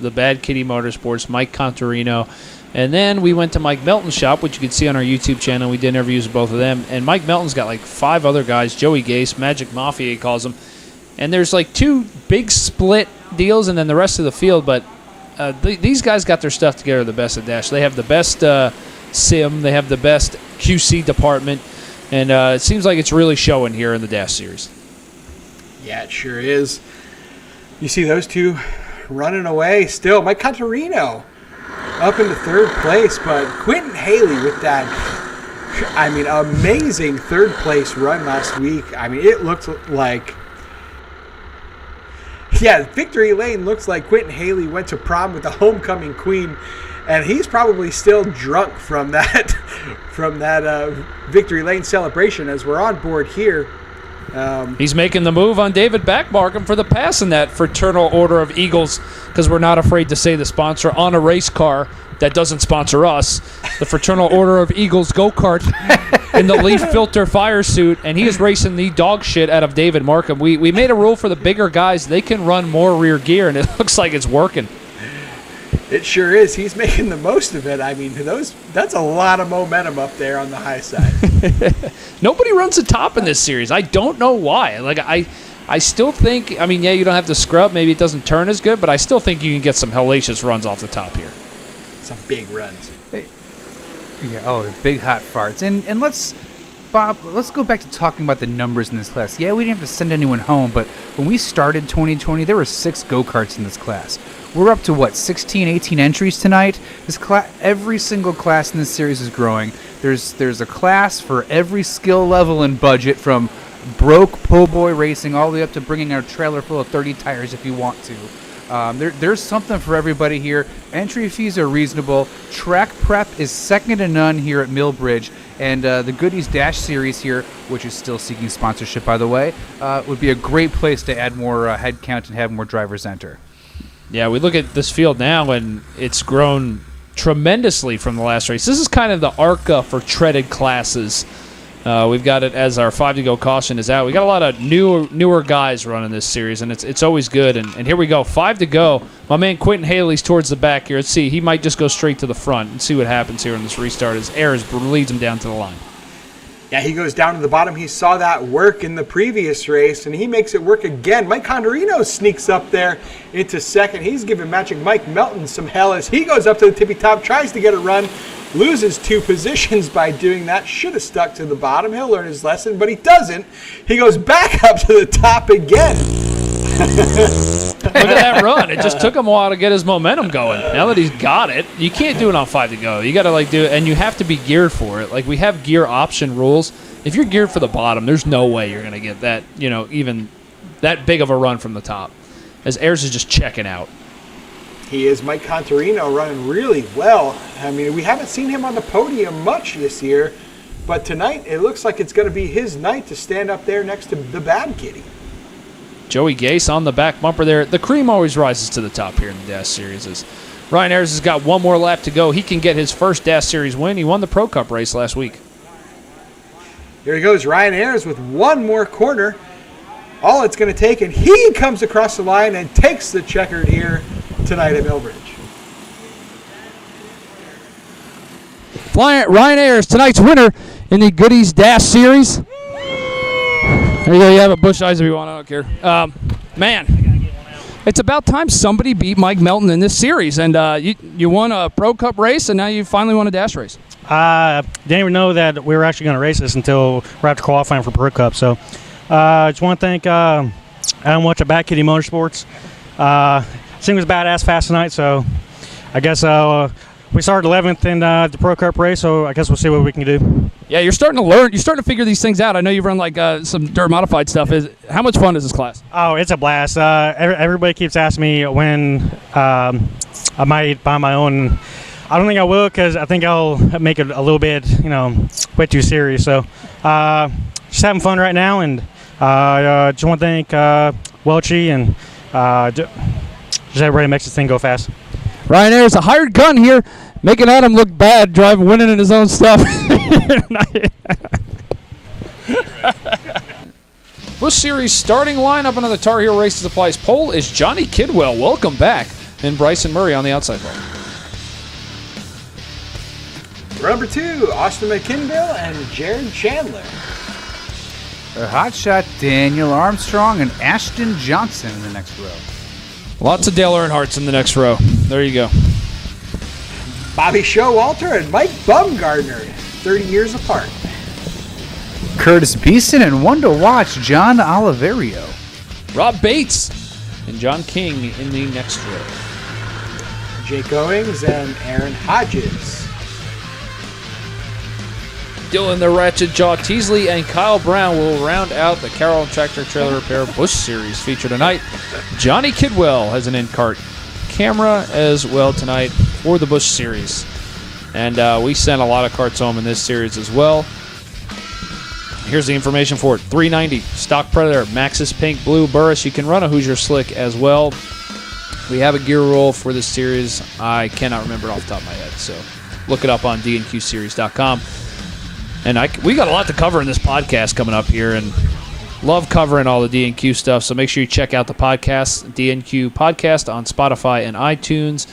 the Bad Kitty Motorsports, Mike Contarino. And then we went to Mike Melton's shop, which you can see on our YouTube channel. We did interviews with both of them. And Mike Melton's got like 5 other guys. Joey Gase, Magic Mafia, he calls them. And there's like 2 big split deals and then the rest of the field. But these guys got their stuff together the best at Dash. They have the best sim. They have the best QC department. And it seems like it's really showing here in the Dash Series. Yeah, it sure is. You see those 2 running away still. Mike Contarino up into 3rd place, but Quentin Haley with that, amazing 3rd place run last week. I mean, it looked like, victory lane looks like Quentin Haley went to prom with the homecoming queen, and he's probably still drunk from that, victory lane celebration as we're on board here. He's making the move on David Back Markham for the pass in that Fraternal Order of Eagles, because we're not afraid to say the sponsor on a race car that doesn't sponsor us. The Fraternal Order of Eagles go-kart in the leaf filter fire suit, and he is racing the dog shit out of David Markham. We made a rule for the bigger guys. They can run more rear gear, and it looks like it's working. It sure is. He's making the most of it. I mean, that's a lot of momentum up there on the high side. Nobody runs the top in this series. I don't know why. Like I still think, I mean, yeah, you don't have to scrub. Maybe it doesn't turn as good, but I still think you can get some hellacious runs off the top here. Some big runs. Yeah, big hot farts. And let's go back to talking about the numbers in this class. Yeah, we didn't have to send anyone home, but when we started 2020, there were 6 go-karts in this class. We're up to, 16, 18 entries tonight? Every single class in this series is growing. There's a class for every skill level and budget, from broke po' boy racing all the way up to bringing a trailer full of 30 tires if you want to. There's something for everybody here. Entry fees are reasonable. Track prep is second to none here at Millbridge. And the Goodies Dash Series here, which is still seeking sponsorship, by the way, would be a great place to add more head count and have more drivers enter. Yeah, we look at this field now, and it's grown tremendously from the last race. This is kind of the ARCA for treaded classes. We've got it as our 5 to go caution is out. We got a lot of newer guys running this series, and it's always good. And here we go, 5 to go. My man Quentin Haley's towards the back here. Let's see, he might just go straight to the front and see what happens here in this restart as Ayers leads him down to the line. Yeah, he goes down to the bottom. He saw that work in the previous race, and he makes it work again. Mike Condorino sneaks up there into second. He's giving Magic Mike Melton some hell as he goes up to the tippy top, tries to get a run, loses 2 positions by doing that. Should have stuck to the bottom. He'll learn his lesson, but he doesn't. He goes back up to the top again. Look at that run. It just took him a while to get his momentum going. Now that he's got it, you can't do it on 5 to go. You got to do it, and you have to be geared for it. Like, we have gear option rules. If you're geared for the bottom, there's no way you're going to get that, even that big of a run from the top. As Ayers is just checking out. He is. Mike Contarino running really well. I mean, we haven't seen him on the podium much this year, but tonight it looks like it's going to be his night to stand up there next to the Bad Kitty. Joey Gase on the back bumper there. The cream always rises to the top here in the Dash Series. As Ryan Ayers has got one more lap to go. He can get his first Dash Series win. He won the Pro Cup race last week. Here he goes, Ryan Ayers with one more corner. All it's going to take, and he comes across the line and takes the checkered here tonight at Millbridge. Ryan Ayers, tonight's winner in the Goodies Dash Series. There you go. You have a Busch Eyes if you want. I don't care. Man, it's about time somebody beat Mike Melton in this series. And you won a Pro Cup race, and now you finally won a Dash race. Didn't even know that we were actually going to race this until right after qualifying for Pro Cup. So I just want to thank Aaron Hodges at Back Kitty Motorsports. Thing was badass fast tonight, so I guess we started 11th in the Pro Cup race, so I guess we'll see what we can do. Yeah, you're starting to learn. You're starting to figure these things out. I know you've run some dirt modified stuff. How much fun is this class? Oh, it's a blast. Everybody keeps asking me when I might buy my own. I don't think I will because I think I'll make it a little bit, way too serious. So just having fun right now, and just want to thank Welchie and just everybody makes this thing go fast. Ryan Ayers, a hired gun here, making Adam look bad, winning in his own stuff. Busch Series starting lineup under the Tar Heel Races Supplies pole is Johnny Kidwell. Welcome back. And Bryson Murray on the outside pole. Number 2, Austin McKinville and Jared Chandler. A hotshot Daniel Armstrong and Ashton Johnson in the next row. Lots of Dale Earnhardts in the next row. There you go. Bobby Showalter and Mike Bumgardner, 30 years apart. Curtis Beeson and one to watch, John Oliverio. Rob Bates and John King in the next row. Jake Owings and Aaron Hodges. Dylan the Ratchet Jaw Teasley and Kyle Brown will round out the Carroll Tractor Trailer Repair Busch Series feature tonight. Johnny Kidwell has an in-cart camera as well tonight for the Busch Series. And we sent a lot of carts home in this series as well. Here's the information for it. 390 stock Predator, Maxxis Pink Blue Burris. You can run a Hoosier Slick as well. We have a gear roll for this series. I cannot remember it off the top of my head, so look it up on DNQseries.com. And we got a lot to cover in this podcast coming up here, and love covering all the DNQ stuff. So make sure you check out the podcast, DNQ Podcast, on Spotify and iTunes.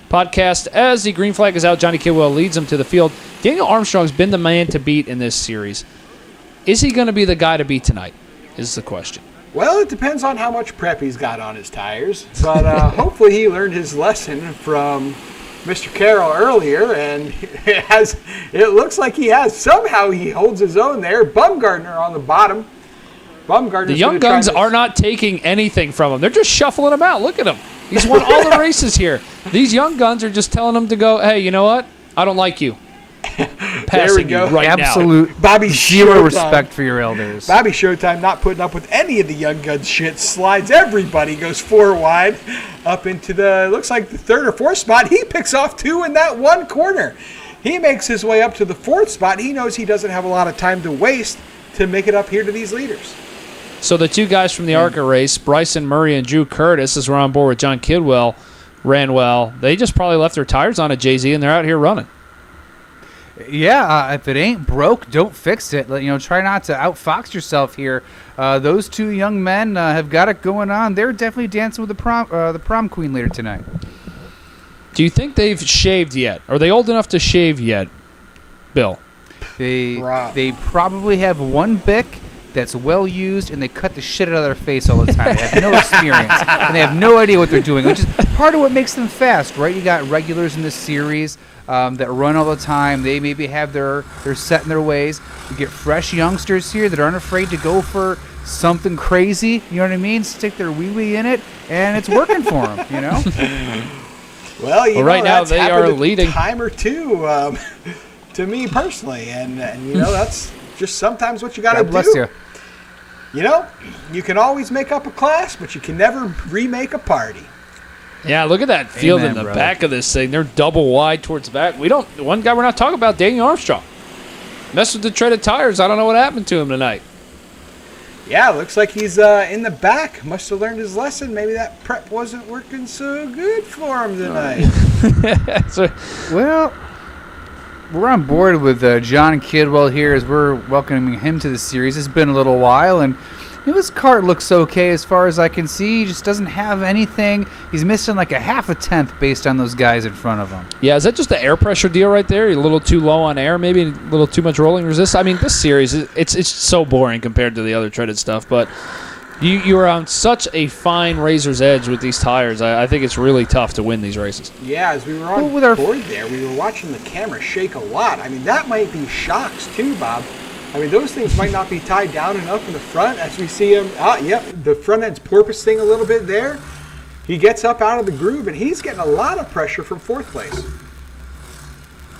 podcast. As the green flag is out, Johnny Kidwell leads them to the field. Daniel Armstrong's been the man to beat in this series. Is he going to be the guy to beat tonight, is the question. Well, it depends on how much prep he's got on his tires. But hopefully he learned his lesson from Mr. Carroll earlier, and it looks like he has. Somehow he holds his own there. Bumgardner on the bottom. The young guns are not taking anything from him. They're just shuffling him out. Look at him. He's won all the races here. These young guns are just telling him to go, hey, you know what? I don't like you. There we go. Right Absolute now. Bobby zero respect for your elders. Bobby Showtime not putting up with any of the young guns shit. Slides everybody, goes 4 wide up into looks like the 3rd or 4th spot. He picks off 2 in that one corner. He makes his way up to the 4th spot. He knows he doesn't have a lot of time to waste to make it up here to these leaders. So the 2 guys from the ARCA race, Bryson Murray and Drew Curtis, as we're on board with John Kidwell, ran well. They just probably left their tires on at Jay-Z, and they're out here running. Yeah, if it ain't broke, don't fix it. Try not to outfox yourself here. Those 2 young men have got it going on. They're definitely dancing with the prom queen later tonight. Do you think they've shaved yet? Are they old enough to shave yet, Bill? They probably have one Bic that's well used, and they cut the shit out of their face all the time. They have no experience, and they have no idea what they're doing, which is part of what makes them fast, right? You got regulars in this series that run all the time. They maybe have they're set in their ways. You get fresh youngsters here that aren't afraid to go for something crazy. You know what I mean? Stick their wee-wee in it, and it's working for them, you know? Well, right now they are leading. Time or 2 to me personally, and that's just sometimes what you got to do. Bless you. You can always make up a class, but you can never remake a party. Yeah, look at that field Amen, in the brother. back of this thing. They're double wide towards the back. One guy we're not talking about, Daniel Armstrong. Messed with the treaded tires. I don't know what happened to him tonight. Yeah, looks like he's in the back. Must have learned his lesson. Maybe that prep wasn't working so good for him tonight. Well, we're on board with John Kidwell here as we're welcoming him to the series. It's been a little while, and his kart looks okay as far as I can see. He just doesn't have anything. He's missing like a half a tenth based on those guys in front of him. Yeah, is that just the air pressure deal right there? You're a little too low on air, maybe a little too much rolling resist. I mean, this series, it's so boring compared to the other treaded stuff, but you are on such a fine razor's edge with these tires. I think it's really tough to win these races. Yeah, as we were on board there, we were watching the camera shake a lot. I mean, that might be shocks too, Bob. I mean, those things might not be tied down enough in the front as we see him. The front end's porpoising a little bit there. He gets up out of the groove, and he's getting a lot of pressure from 4th place.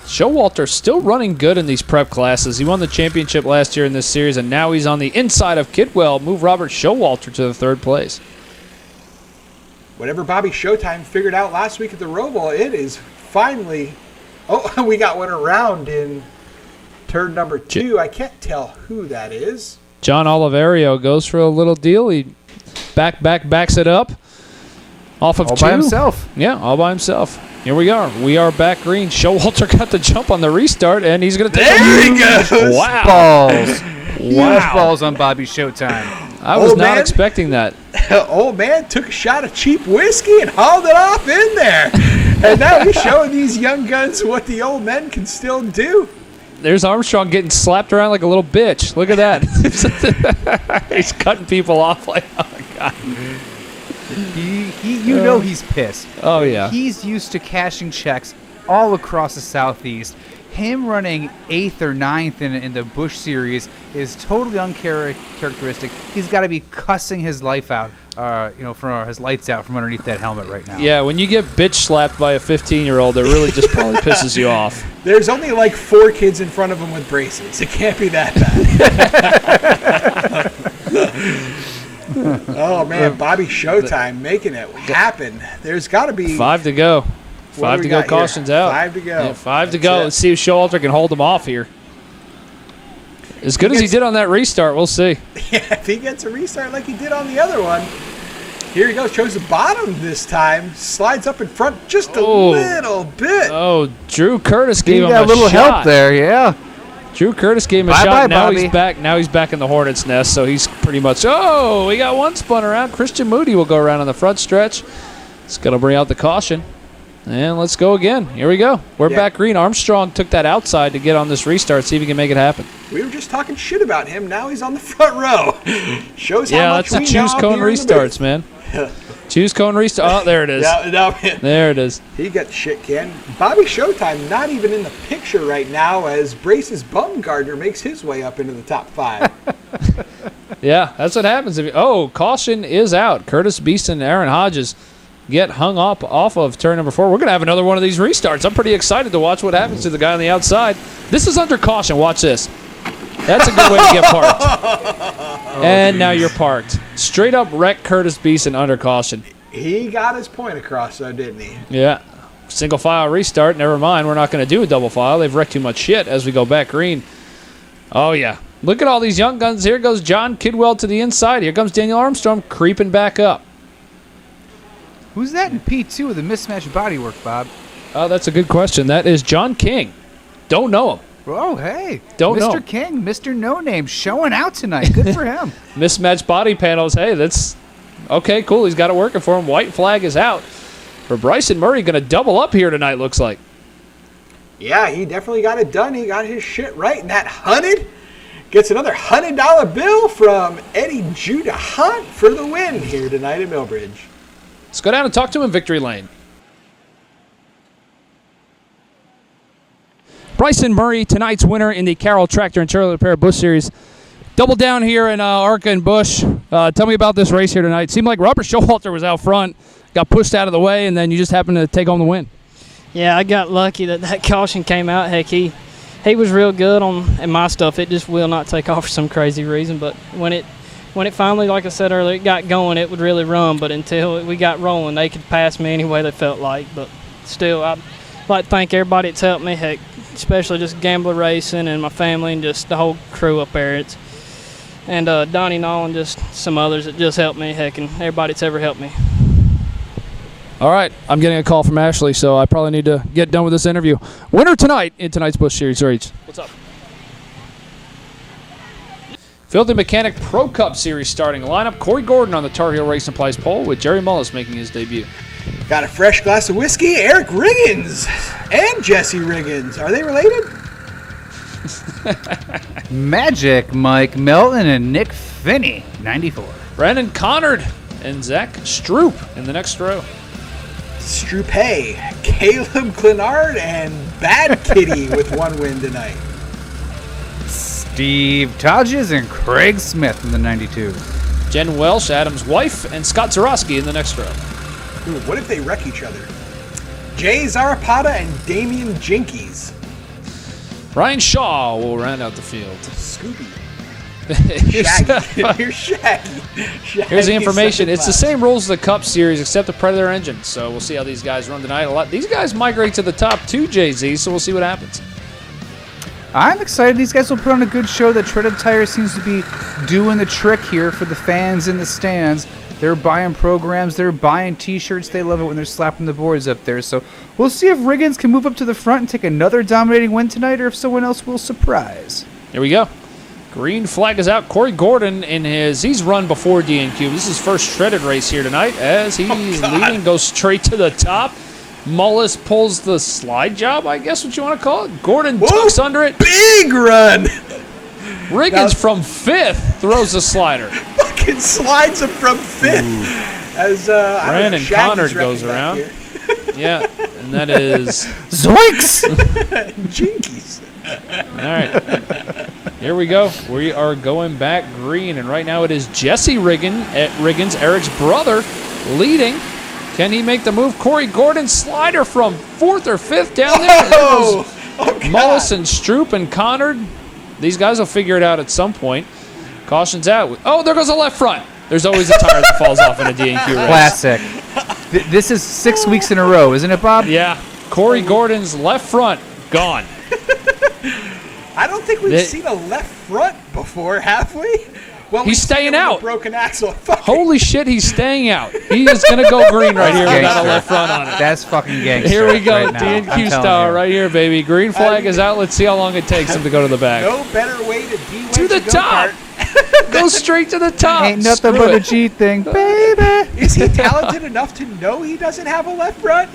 Showalter still running good in these prep classes. He won the championship last year in this series, and now he's on the inside of Kidwell. Move Robert Showalter to the 3rd place. Whatever Bobby Showtime figured out last week at the Roval, it is finally... Oh, we got one around in turn number 2. I can't tell who that is. John Oliverio goes for a little deal. He backs it up. Off of all 2. By himself. Yeah, all by himself. Here we are. We are back green. Showalter got the jump on the restart, and he's going to take There he goes! Wow. Balls. Huge Wow. balls on Bobby Showtime. I was not expecting that. Old man took a shot of cheap whiskey and hauled it off in there. And now he's showing these young guns what the old men can still do. There's Armstrong getting slapped around like a little bitch. Look at that. He's cutting people off like, oh, my God. He's pissed. Oh, yeah. He's used to cashing checks all across the Southeast. Him running 8th or 9th in the Busch Series is totally uncharacteristic. He's got to be cussing his life out, from his lights out from underneath that helmet right now. Yeah, when you get bitch slapped by a 15-year-old, it really just probably pisses you off. There's only like 4 kids in front of him with braces. It can't be that bad. Oh, man, Bobby Showtime making it happen. There's got to be... 5 to go. 5 to go, caution's out. 5 to go. Yeah, 5 to go. Let's see if Showalter can hold him off here. As good as he did on that restart, we'll see. Yeah, if he gets a restart like he did on the other one. Here he goes, chose the bottom this time. Slides up in front just a little bit. Oh, Drew Curtis gave him a little shot. help there, yeah. Drew Curtis gave him a shot. Now he's back. Now he's back in the Hornets' nest, so he's pretty much, we got one spun around. Christian Moody will go around on the front stretch. It's going to bring out the caution. And let's go again. Here we go. We're back green. Armstrong took that outside to get on this restart, see if he can make it happen. We were just talking shit about him. Now he's on the front row. Shows how much that's the choose cone restarts, man. Choose cone restart. Oh, there it is. There it is. He got the shit can. Bobby Showtime not even in the picture right now as Brace's Bumgardner makes his way up into the top 5. Yeah, that's what happens. Caution is out. Curtis Beeson and Aaron Hodges get hung up off of turn number 4. We're going to have another one of these restarts. I'm pretty excited to watch what happens to the guy on the outside. This is under caution. Watch this. That's a good way to get parked. Now you're parked. Straight up wreck Curtis Beeson under caution. He got his point across, though, didn't he? Yeah. Single file restart. Never mind. We're not going to do a double file. They've wrecked too much shit as we go back green. Oh, yeah. Look at all these young guns. Here goes John Kidwell to the inside. Here comes Daniel Armstrong creeping back up. Who's that in P2 with a mismatched bodywork, Bob? Oh, that's a good question. That is John King. Don't know him. Oh, hey. Don't know. Mr. King, Mr. No Name, showing out tonight. Good for him. Mismatched body panels. Hey, that's okay, cool. He's got it working for him. White flag is out. For Bryson Murray, going to double up here tonight, looks like. Yeah, he definitely got it done. He got his shit right. And that hunted gets another $100 bill from Eddie Judah Hunt for the win here tonight at Millbridge. Let's go down and talk to him in victory lane. Bryson Murray, tonight's winner in the Carroll Tractor and Trailer Repair Bush Series. Double down here in Arca and Bush. Tell me about this race here tonight. Seemed like Robert Showalter was out front, got pushed out of the way, and then you just happened to take home the win. Yeah, I got lucky that caution came out. Heck, he was real good in my stuff. It just will not take off for some crazy reason. But when it finally, like I said earlier, it got going, it would really run. But until we got rolling, they could pass me any way they felt like. But still, I'd like to thank everybody that's helped me. Heck, especially just Gambler Racing and my family and just the whole crew up there. And Donnie Knoll and just some others that just helped me. Heck, and everybody that's ever helped me. All right, I'm getting a call from Ashley, so I probably need to get done with this interview. Winner tonight in tonight's Bush Series race. What's up? Filthy Mechanic Pro Cup Series starting lineup. Corey Gordon on the Tar Heel Race Supplies pole with Jerry Mullis making his debut. Got a fresh glass of whiskey, Eric Riggins and Jesse Riggins. Are they related? Magic Mike Melton and Nick Finney, 94. Brandon Connard and Zach Stroop in the next row. Stroupé, Caleb Clenard, and Bad Kitty with one win tonight. Steve Todges and Craig Smith in the 92. Jenn Welch, Adam's wife, and Scott Zurawski in the next row. Ooh, what if they wreck each other? Jay Zarapata and Damien Jenks. Ryan Shaw will round out the field. Scooby. Shaggy. Here's Shaggy. Here's the information. It's the same rules as the Cup Series except the Predator engine. So we'll see how these guys run tonight. These guys migrate to the top too, Jay-Z, so we'll see what happens. I'm excited. These guys will put on a good show. The Treaded Tire seems to be doing the trick here for the fans in the stands. They're buying programs. They're buying T-shirts. They love it when they're slapping the boards up there. So we'll see if Riggins can move up to the front and take another dominating win tonight or if someone else will surprise. Here we go. Green flag is out. Corey Gordon he's run before DNQ. This is his first shredded race here tonight as he's leading, goes straight to the top. Mullis pulls the slide job, I guess what you want to call it. Gordon tucks under it. Big run. Riggins from 5th throws the slider. Fucking slides him from 5th. As Brandon Connard goes around. Yeah, and that is Zoinks! Jinkies. All right. Here we go. We are going back green, and right now it is Jesse Riggins, Eric's brother, leading. Can he make the move? Corey Gordon slider from 4th or 5th down there. Oh, Mullis and Stroop and Connard. These guys will figure it out at some point. Caution's out. Oh, there goes the left front. There's always a tire that falls off in a DNQ race. Classic. This is 6 weeks in a row, isn't it, Bob? Yeah. Corey Gordon's left front, gone. I don't think we've seen a left front before, have we? Well, he's staying out. Broken axle. Holy shit, he's staying out. He is going to go green right here without a left front on it. That's fucking gangster. Here we go, right DNQ style right here, baby. Green flag is out. Let's see how long it takes him to go to the back. No better way to de-wedge to the top. Go straight to the top. Ain't nothing but a G thing, baby. Is he talented enough to know he doesn't have a left front?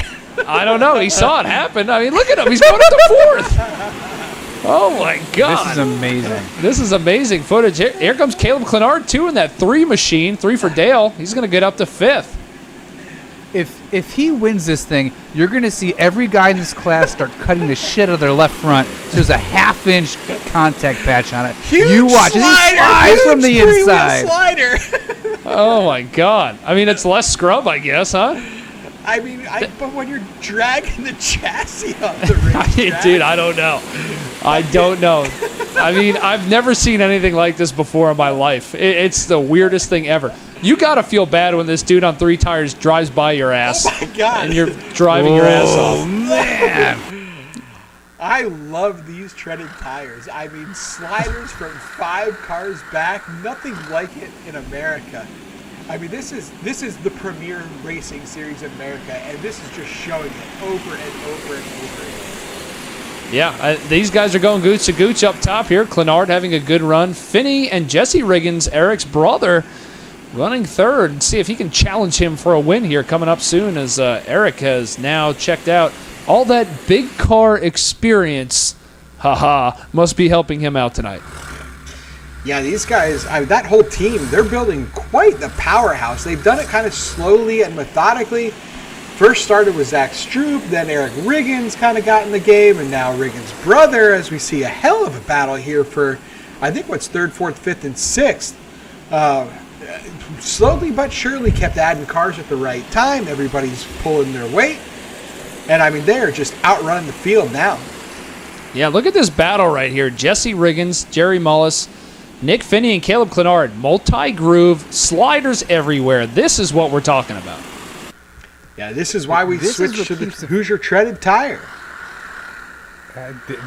I don't know. He saw it happen. I mean, look at him. He's going up to fourth. Oh, my God. This is amazing. This is amazing footage. Here comes Caleb Clenard, too, in that 3 machine. 3 for Dale. He's going to get up to 5th. If he wins this thing, you're going to see every guy in this class start cutting the shit out of their left front. So there's a half-inch contact patch on it. Huge you watch it. He flies from the inside. Slider. Oh, my God. I mean, it's less scrub, I guess, huh? I mean, but when you're dragging the chassis on the racetrack. Dude, I don't know. I don't know. I mean, I've never seen anything like this before in my life. It's the weirdest thing ever. You got to feel bad when this dude on 3 tires drives by your ass. Oh, my God. And you're driving your ass off. Oh, man. I love these treaded tires. I mean, sliders from 5 cars back, nothing like it in America. I mean, this is the premier racing series in America, and this is just showing it over and over and over again. Yeah, these guys are going gooch to gooch up top here. Clenard having a good run. Finney and Jesse Riggins, Eric's brother, running third. See if he can challenge him for a win here coming up soon, as Eric has now checked out. All that big car experience, must be helping him out tonight. Yeah, these guys, that whole team, they're building quite the powerhouse. They've done it kind of slowly and methodically. First started with Zach Stroop, then Eric Riggins kind of got in the game, and now Riggins' brother, as we see a hell of a battle here for, I think, what's 3rd, 4th, 5th, and 6th. Slowly but surely kept adding cars at the right time. Everybody's pulling their weight. And, I mean, they're just outrunning the field now. Yeah, look at this battle right here. Jesse Riggins, Jerry Mullis, Nick Finney, and Caleb Clenard. Multi-groove, sliders everywhere. This is what we're talking about. Yeah, this is why we switched to the Hoosier treaded tire.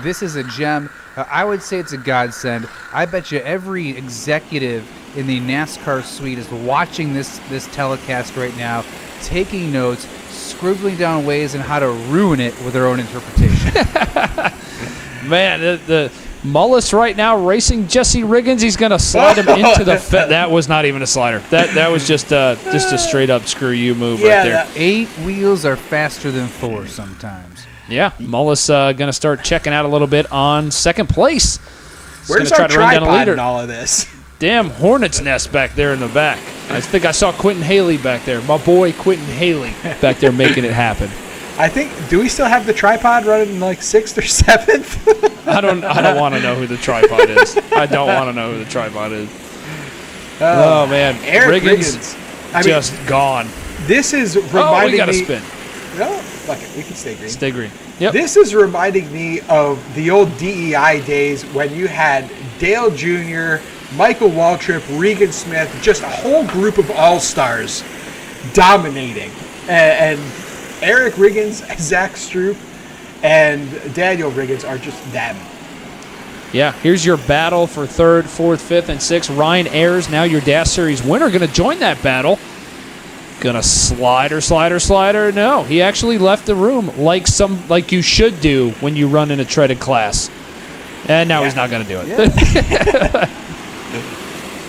This is a gem. I would say it's a godsend. I bet you every executive in the NASCAR suite is watching this telecast right now, taking notes, scribbling down ways on how to ruin it with their own interpretation. Man, the Mullis right now racing Jesse Riggins. He's going to slide him into the that was not even a slider. That was just a straight up screw you move right there. 8 wheels are faster than 4 sometimes. Yeah, Mullis going to start checking out a little bit on second place. Where's our tripod in all of this? Damn hornet's nest back there in the back. I think I saw Quentin Haley back there. My boy Quentin Haley back there making it happen. I think, do we still have the tripod running like 6th or 7th? I don't want to know who the tripod is. I don't want to know who the tripod is. Oh man, Eric Riggins just gone. This is reminding we got to me. spin. No, fuck it. We can stay green. Stay green. Yep. This is reminding me of the old DEI days when you had Dale Jr., Michael Waltrip, Regan Smith, just a whole group of all-stars dominating. And Eric Riggins, Zach Stroop, and Daniel Riggins are just them. Yeah, here's your battle for 3rd, 4th, 5th, and 6th. Ryan Ayers, now your Dash Series winner, going to join that battle. Gonna slider. No, he actually left the room like you should do when you run in a treaded class. And now he's not gonna do it. Yeah.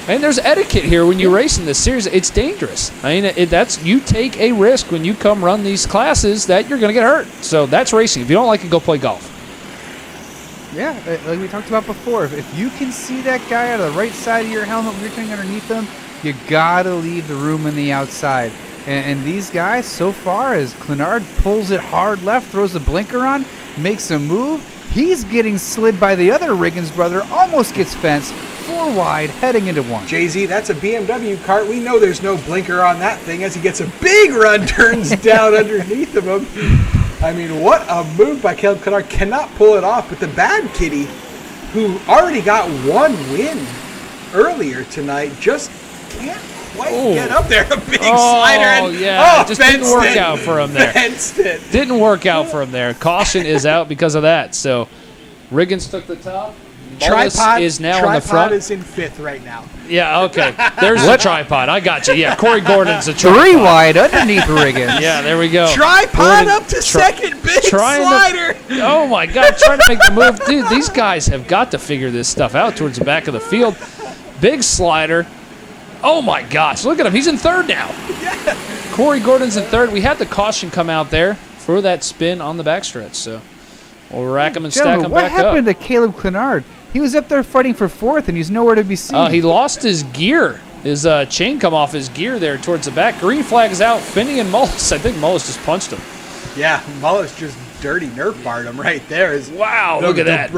And there's etiquette here when you race in this series. It's dangerous. I mean, you take a risk when you come run these classes that you're gonna get hurt. So that's racing. If you don't like it, go play golf. Yeah, like we talked about before. If you can see that guy out of the right side of your helmet when you're turning underneath them, you gotta leave the room on the outside. And these guys, so far, as Clenard pulls it hard left, throws the blinker on, makes a move, he's getting slid by the other Riggins brother, almost gets fenced, 4 wide, heading into 1. Jay-Z, that's a BMW cart. We know there's no blinker on that thing as he gets a big run, turns down underneath of him. I mean, what a move by Caleb Clenard. Cannot pull it off, but the bad kitty, who already got 1 win earlier tonight, just can't quite get up there. A big slider. And, yeah. It just didn't work out for him there. It. Didn't work out for him there. Caution is out because of that. So Riggins took the top. Tripod is now on the front. Tripod is in 5th right now. Yeah, okay. There's the tripod. I got you. Yeah, Corey Gordon's a tripod. 3 wide underneath Riggins. Yeah, there we go. Tripod up to 2nd. Big slider. Oh, my God. Trying to make the move. Dude, these guys have got to figure this stuff out towards the back of the field. Big slider. Oh, my gosh. Look at him. He's in 3rd now. Yeah. Corey Gordon's in 3rd. We had the caution come out there for that spin on the backstretch. So we'll rack him and stack Gentlemen, him what back up. happened to Caleb Clenard? He was up there fighting for fourth, and he's nowhere to be seen. He lost his gear. His chain come off his gear there towards the back. Green flag's out. Finney and Mullis. I think Mullis just punched him. Yeah, Mullis just dirty nerf barred him right there. Wow, look at that.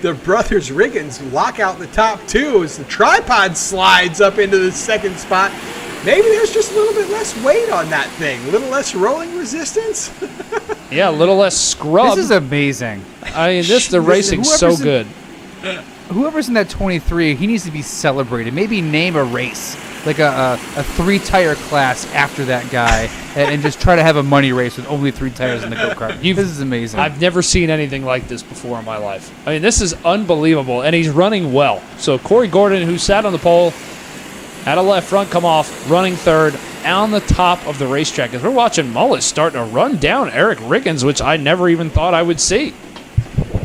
The brothers Riggins lock out the top two as the tripod slides up into the second spot. Maybe there's just a little bit less weight on that thing, a little less rolling resistance. Yeah, a little less scrub. This is amazing. I mean, the racing's so good. Whoever's in that 23, he needs to be celebrated. Maybe name a race, like a 3-tire class after that guy, and just try to have a money race with only 3 tires in the go-kart. This is amazing. I've never seen anything like this before in my life. I mean, this is unbelievable, and he's running well. So Corey Gordon, who sat on the pole, had a left front come off, running third on the top of the racetrack. As we're watching Mullis starting to run down Eric Riggins, which I never even thought I would see.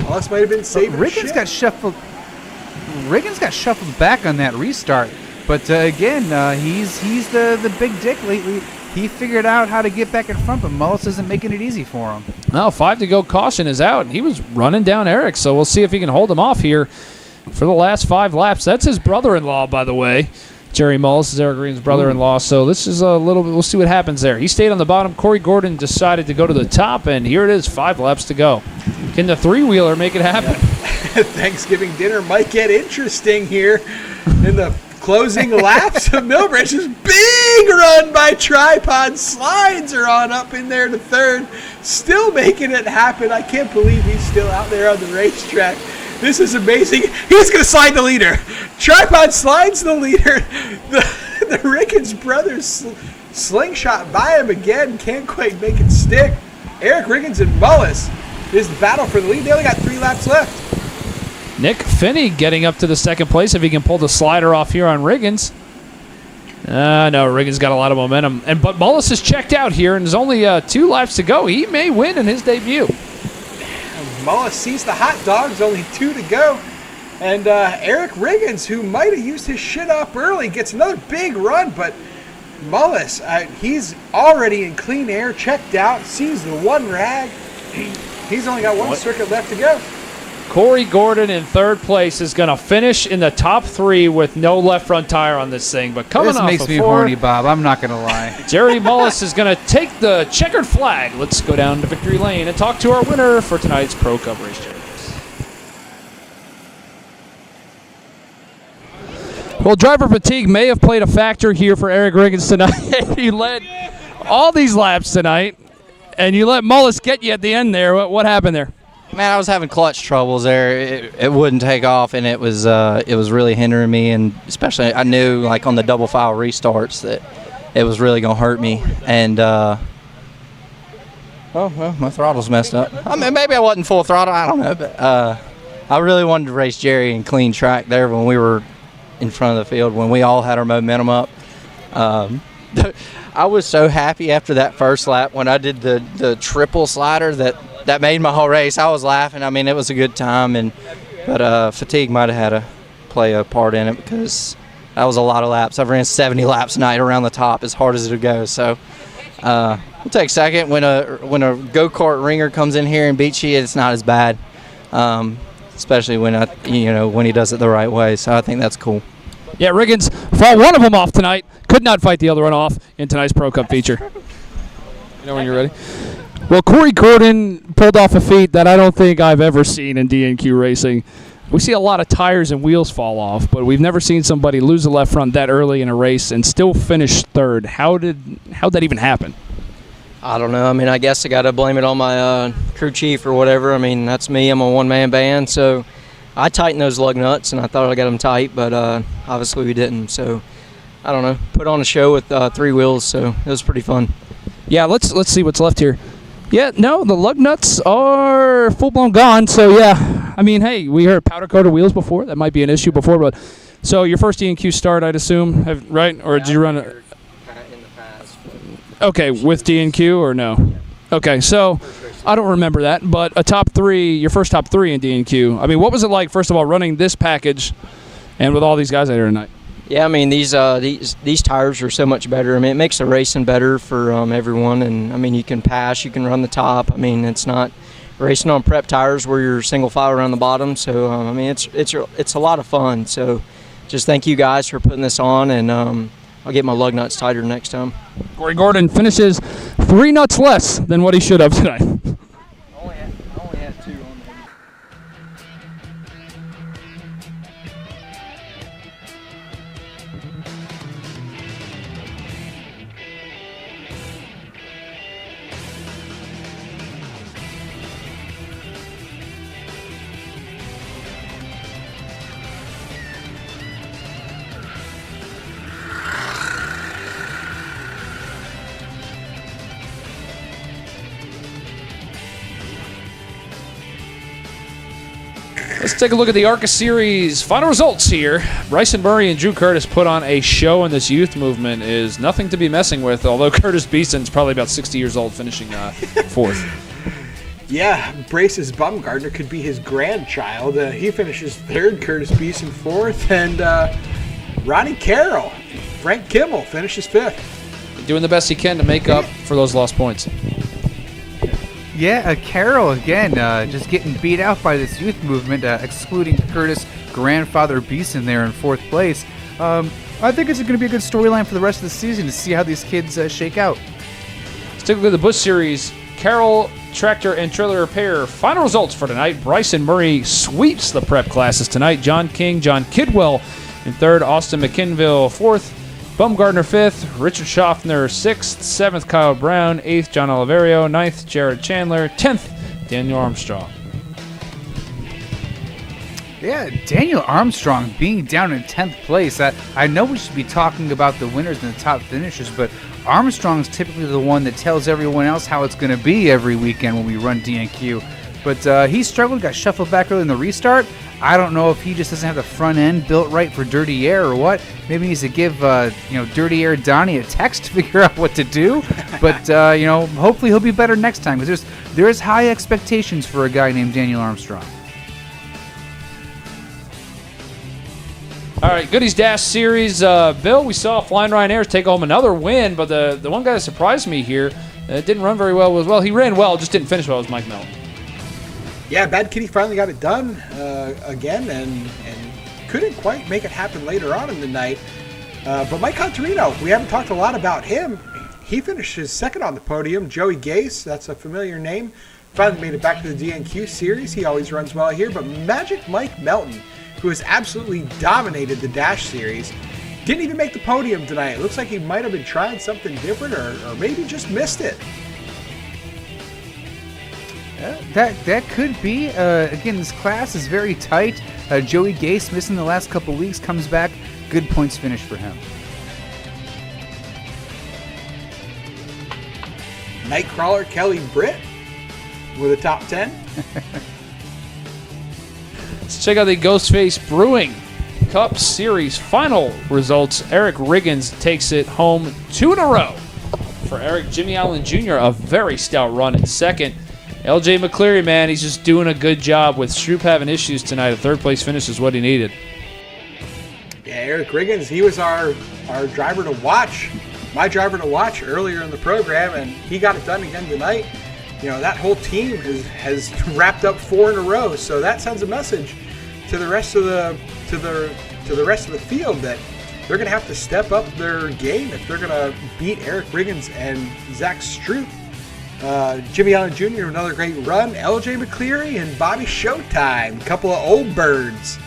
Mullis might have been saving Riggins got shuffled. Riggins got shuffled back on that restart, but again, he's the big dick lately. He figured out how to get back in front, but Mullis isn't making it easy for him. Now 5 to go, caution is out, and he was running down Eric, so we'll see if he can hold him off here for the last 5 laps. That's his brother-in-law, by the way. Jerry Mullis is Eric Green's brother-in-law, so this is a little bit, we'll see what happens there. He stayed on the bottom. Corey Gordon decided to go to the top, and here it is, 5 laps to go. Can the three-wheeler make it happen? Thanksgiving dinner might get interesting here in the closing laps of Millbridge's big run by Tripod. Slides are on up in there to third, still making it happen. I can't believe he's still out there on the racetrack. This is amazing. He's going to slide the leader. Tripod slides the leader. The Riggins brothers slingshot by him again. Can't quite make it stick. Eric Riggins and Mullis is the battle for the lead. They only got 3 laps left. Nick Finney getting up to the second place if he can pull the slider off here on Riggins. No, Riggins got a lot of momentum. But Mullis is checked out here, and there's only 2 laps to go. He may win in his debut. Mullis sees the hot dogs, only 2 to go. And Eric Riggins, who might have used his shit up early, gets another big run. But Mullis, he's already in clean air, checked out, sees the 1 rag. He's only got 1 circuit left to go. Corey Gordon in third place is going to finish in the top 3 with no left front tire on this thing. But coming this off makes me four, horny, Bob. I'm not going to lie. Jerry Mullis is going to take the checkered flag. Let's go down to victory lane and talk to our winner for tonight's Pro Cup race. Well, driver fatigue may have played a factor here for Eric Riggins tonight. He led all these laps tonight, and you let Mullis get you at the end there. What happened there? Man, I was having clutch troubles there. It wouldn't take off, and it was really hindering me. And especially, I knew like on the double file restarts that it was really gonna hurt me. And oh well, my throttle's messed up. I mean, maybe I wasn't full throttle. I don't know, but I really wanted to race Jerry in clean track there when we were in front of the field, when we all had our momentum up. I was so happy after that first lap when I did the triple slider that made my whole race. I was laughing. I mean, it was a good time, but fatigue might have had to play a part in it because that was a lot of laps. I've ran 70 laps tonight around the top as hard as it goes. So we'll take second. When a go-kart ringer comes in here and beats you, it's not as bad, especially when he does it the right way. So I think that's cool. Yeah, Riggins fought one of them off tonight. Could not fight the other one off in tonight's Pro Cup feature. You know when you're ready? Well, Corey Gordon pulled off a feat that I don't think I've ever seen in DNQ racing. We see a lot of tires and wheels fall off, but we've never seen somebody lose the left front that early in a race and still finish third. How'd that even happen? I don't know. I mean, I guess I got to blame it on my crew chief or whatever. I mean, that's me. I'm a one-man band, so I tightened those lug nuts, and I thought I got them tight, but obviously we didn't. So I don't know. Put on a show with 3 wheels, so it was pretty fun. Yeah, let's see what's left here. Yeah, no, the lug nuts are full-blown gone. So, yeah, I mean, hey, we heard powder-coated wheels before. That might be an issue before. But so your first DNQ start, I'd assume, right? Or did you run it? Okay, with DNQ or no? Okay, so I don't remember that. But a top 3, your first top 3 in DNQ. I mean, what was it like, first of all, running this package and with all these guys out here tonight? Yeah, I mean these tires are so much better. I mean it makes the racing better for everyone, and I mean you can pass, you can run the top. I mean it's not racing on prep tires where you're single file around the bottom. So I mean it's a lot of fun. So just thank you guys for putting this on, and I'll get my lug nuts tighter next time. Corey Gordon finishes 3 nuts less than what he should have tonight. I only had 2 on there. Let's take a look at the ARCA Series final results here. Bryson Murray and Drew Curtis put on a show, and this youth movement is nothing to be messing with, although Curtis Beeson's probably about 60 years old, finishing 4th. Yeah, Brace's Bumgardner could be his grandchild. He finishes 3rd, Curtis Beeson 4th, and Ronnie Carroll, Frank Kimmel finishes 5th. Doing the best he can to make up for those lost points. Yeah, Carroll again, just getting beat out by this youth movement, excluding Curtis' grandfather Beeson there in 4th place. I think it's going to be a good storyline for the rest of the season to see how these kids shake out. Let's take a look at the Busch Series. Carroll Tractor and Trailer Repair. Final results for tonight. Bryson Murray sweeps the prep classes tonight. John King, John Kidwell in 3rd. Austin McKinville 4th. Bumgardner 5th, Richard Schaffner 6th, 7th Kyle Brown, 8th John Oliverio, 9th Jared Chandler, 10th Daniel Armstrong. Yeah, Daniel Armstrong being down in 10th place. I know we should be talking about the winners and the top finishers, but Armstrong's typically the one that tells everyone else how it's going to be every weekend when we run DNQ. But he struggled, got shuffled back early in the restart. I don't know if he just doesn't have the front end built right for Dirty Air or what. Maybe he needs to give Dirty Air Donnie a text to figure out what to do. But hopefully he'll be better next time, because there's high expectations for a guy named Daniel Armstrong. All right, Goodies Dash Series. Bill, we saw Flying Ryan Ayers take home another win, but the one guy that surprised me here didn't run very well. He ran well, just didn't finish well, was Mike Melton. Yeah, Bad Kitty finally got it done again, and couldn't quite make it happen later on in the night. But Mike Contarino, we haven't talked a lot about him. He finished his 2nd on the podium. Joey Gase, that's a familiar name, finally made it back to the DNQ Series. He always runs well here. But Magic Mike Melton, who has absolutely dominated the Dash Series, didn't even make the podium tonight. It looks like he might have been trying something different, or maybe just missed it. That could be. Again, this class is very tight. Joey Gase, missing the last couple weeks, comes back. Good points finish for him. Nightcrawler Kelly Britt with a top 10. Let's check out the Ghostface Brewing Cup Series final results. Eric Riggins takes it home 2 in a row for Eric. Jimmy Allen Jr., a very stout run in 2nd. LJ McCleary, man, he's just doing a good job with Stroop having issues tonight. A 3rd place finish is what he needed. Yeah, Eric Riggins, he was our driver to watch, my driver to watch earlier in the program, and he got it done again tonight. That whole team has wrapped up 4 in a row, so that sends a message to the rest of the rest of the field that they're going to have to step up their game if they're going to beat Eric Riggins and Zach Stroop. Jimmy Allen Jr., another great run. LJ McCleary and Bobby Showtime, a couple of old birds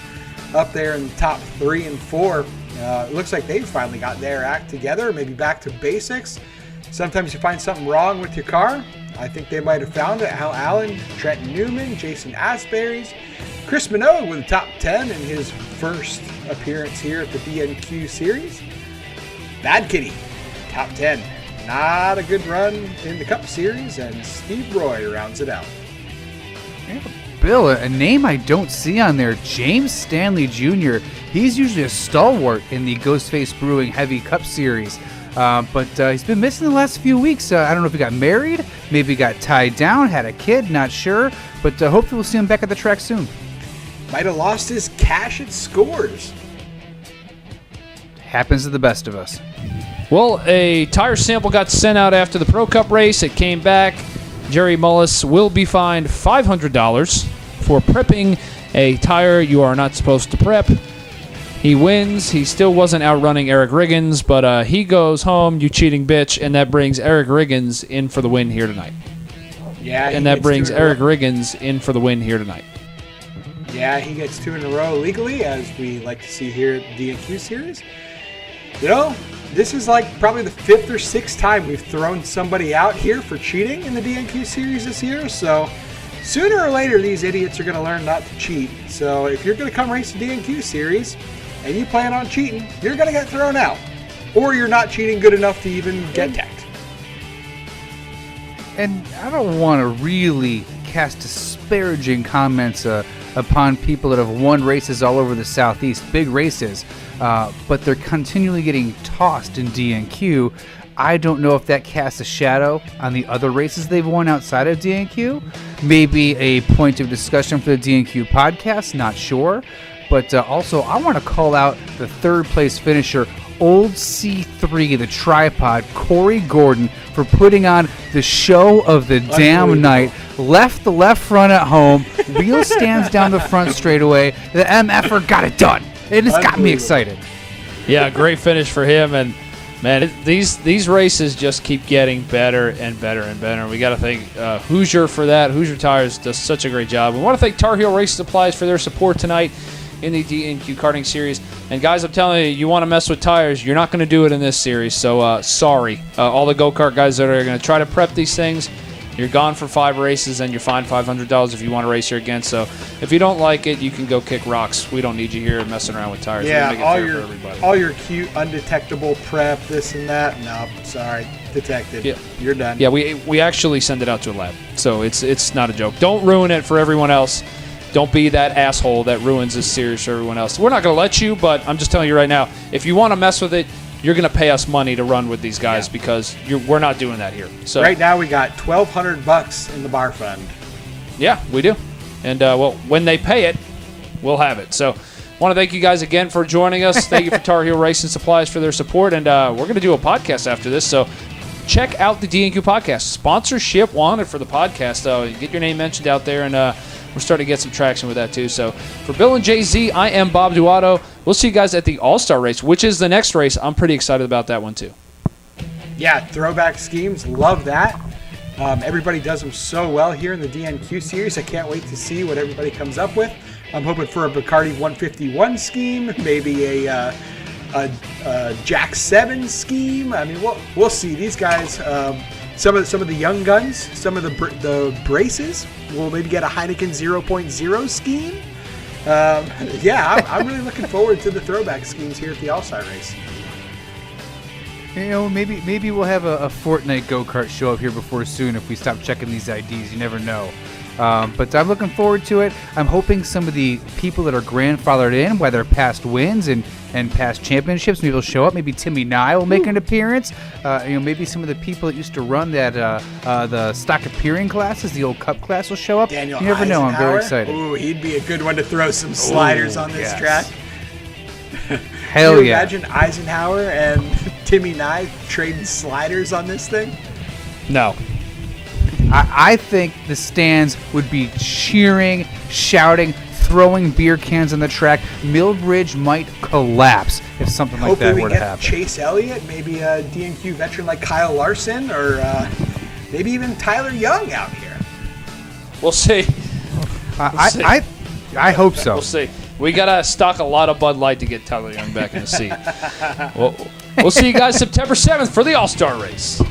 up there in the top 3 and 4. It looks like they've finally got their act together, maybe back to basics. Sometimes you find something wrong with your car. I think they might have found it. Al Allen, Trent Newman, Jason Asbury's, Chris Minogue with a top 10 in his first appearance here at the DNQ Series. Bad Kitty, top 10. Not a good run in the Cup Series, and Steve Roy rounds it out. Yeah, Bill, a name I don't see on there, James Stanley Jr. He's usually a stalwart in the Ghostface Brewing Heavy Cup Series, but he's been missing the last few weeks. I don't know if he got married, maybe got tied down, had a kid, not sure, but hopefully we'll see him back at the track soon. Might have lost his cash at scores. Happens to the best of us. Well, a tire sample got sent out after the Pro Cup race. It came back. Jerry Mullis will be fined $500 for prepping a tire you are not supposed to prep. He wins. He still wasn't outrunning Eric Riggins, but he goes home, you cheating bitch, and that brings Eric Riggins in for the win here tonight. Yeah, and that brings Eric Riggins in for the win here tonight. Yeah, he gets 2 in a row legally, as we like to see here at the DNQ series. You know, this is like probably the 5th or 6th time we've thrown somebody out here for cheating in the DNQ series this year, so sooner or later these idiots are going to learn not to cheat. So if you're going to come race the DNQ series and you plan on cheating, you're going to get thrown out. Or you're not cheating good enough to even get teched. And I don't want to really cast disparaging comments upon people that have won races all over the Southeast, big races, but they're continually getting tossed in DNQ. I don't know if that casts a shadow on the other races they've won outside of DNQ. Maybe a point of discussion for the DNQ podcast, not sure. But also, I want to call out the 3rd place finisher, Old C3, the tripod, Corey Gordon, for putting on the show of the damn night. Left the left front at home, wheel stands down the front straightaway. The MFer got it done. It just got me excited. Yeah, great finish for him. And, man, these races just keep getting better and better and better. We got to thank Hoosier for that. Hoosier Tires does such a great job. We want to thank Tar Heel Race Supplies for their support tonight in the DNQ karting series. And guys, I'm telling you, you want to mess with tires, you're not going to do it in this series. So sorry, all the go-kart guys that are going to try to prep these things, you're gone for 5 races and you're fined $500 if you want to race here again. So if you don't like it, you can go kick rocks. We don't need you here messing around with tires. Yeah, make it fair for everybody. All your cute, undetectable prep, this and that. No, sorry, detected. Yeah. You're done. Yeah, we actually send it out to a lab, so it's not a joke. Don't ruin it for everyone else. Don't be that asshole that ruins this series for everyone else. We're not going to let you, but I'm just telling you right now, if you want to mess with it, you're going to pay us money to run with these guys because we're not doing that here. So right now we got $1,200 in the bar fund. Yeah, we do. And, well, when they pay it, we'll have it. So want to thank you guys again for joining us. Thank you for Tar Heel Racing Supplies for their support. And we're going to do a podcast after this, so check out the DNQ podcast. Sponsorship wanted for the podcast. Get your name mentioned out there, and we're starting to get some traction with that too. So for Bill and Jay-Z, I am Bob Duato. We'll see you guys at the All-Star race, which is the next race. I'm pretty excited about that one too. Yeah, throwback schemes. Love that. Everybody does them so well here in the DNQ series. I can't wait to see what everybody comes up with. I'm hoping for a Bacardi 151 scheme, maybe a Jack 7 scheme. I mean, we'll see. These guys, some of the young guns, some of the braces, will maybe get a Heineken 0.0 scheme. Yeah, I'm really looking forward to the throwback schemes here at the All-Star race. You know, maybe we'll have a Fortnite go-kart show up here before soon if we stop checking these IDs. You never know. But I'm looking forward to it. I'm hoping some of the people that are grandfathered in by their past wins and past championships, maybe they'll show up. Maybe Timmy Nye will make an appearance. Maybe some of the people that used to run that the stock appearing classes, the old cup class, will show up. Daniel you never know. I'm very Eisenhower. excited. Ooh, he'd be a good one to throw some sliders on this track. Hell Can you yeah. imagine Eisenhower and Timmy Nye trading sliders on this thing? No. I think the stands would be cheering, shouting, throwing beer cans on the track. Millbridge might collapse if something like that were to happen. Chase Elliott, maybe a DNQ veteran like Kyle Larson, or maybe even Tyler Young out here. We'll see. I hope so. We'll see. We got to stock a lot of Bud Light to get Tyler Young back in the seat. We'll see you guys September 7th for the All-Star race.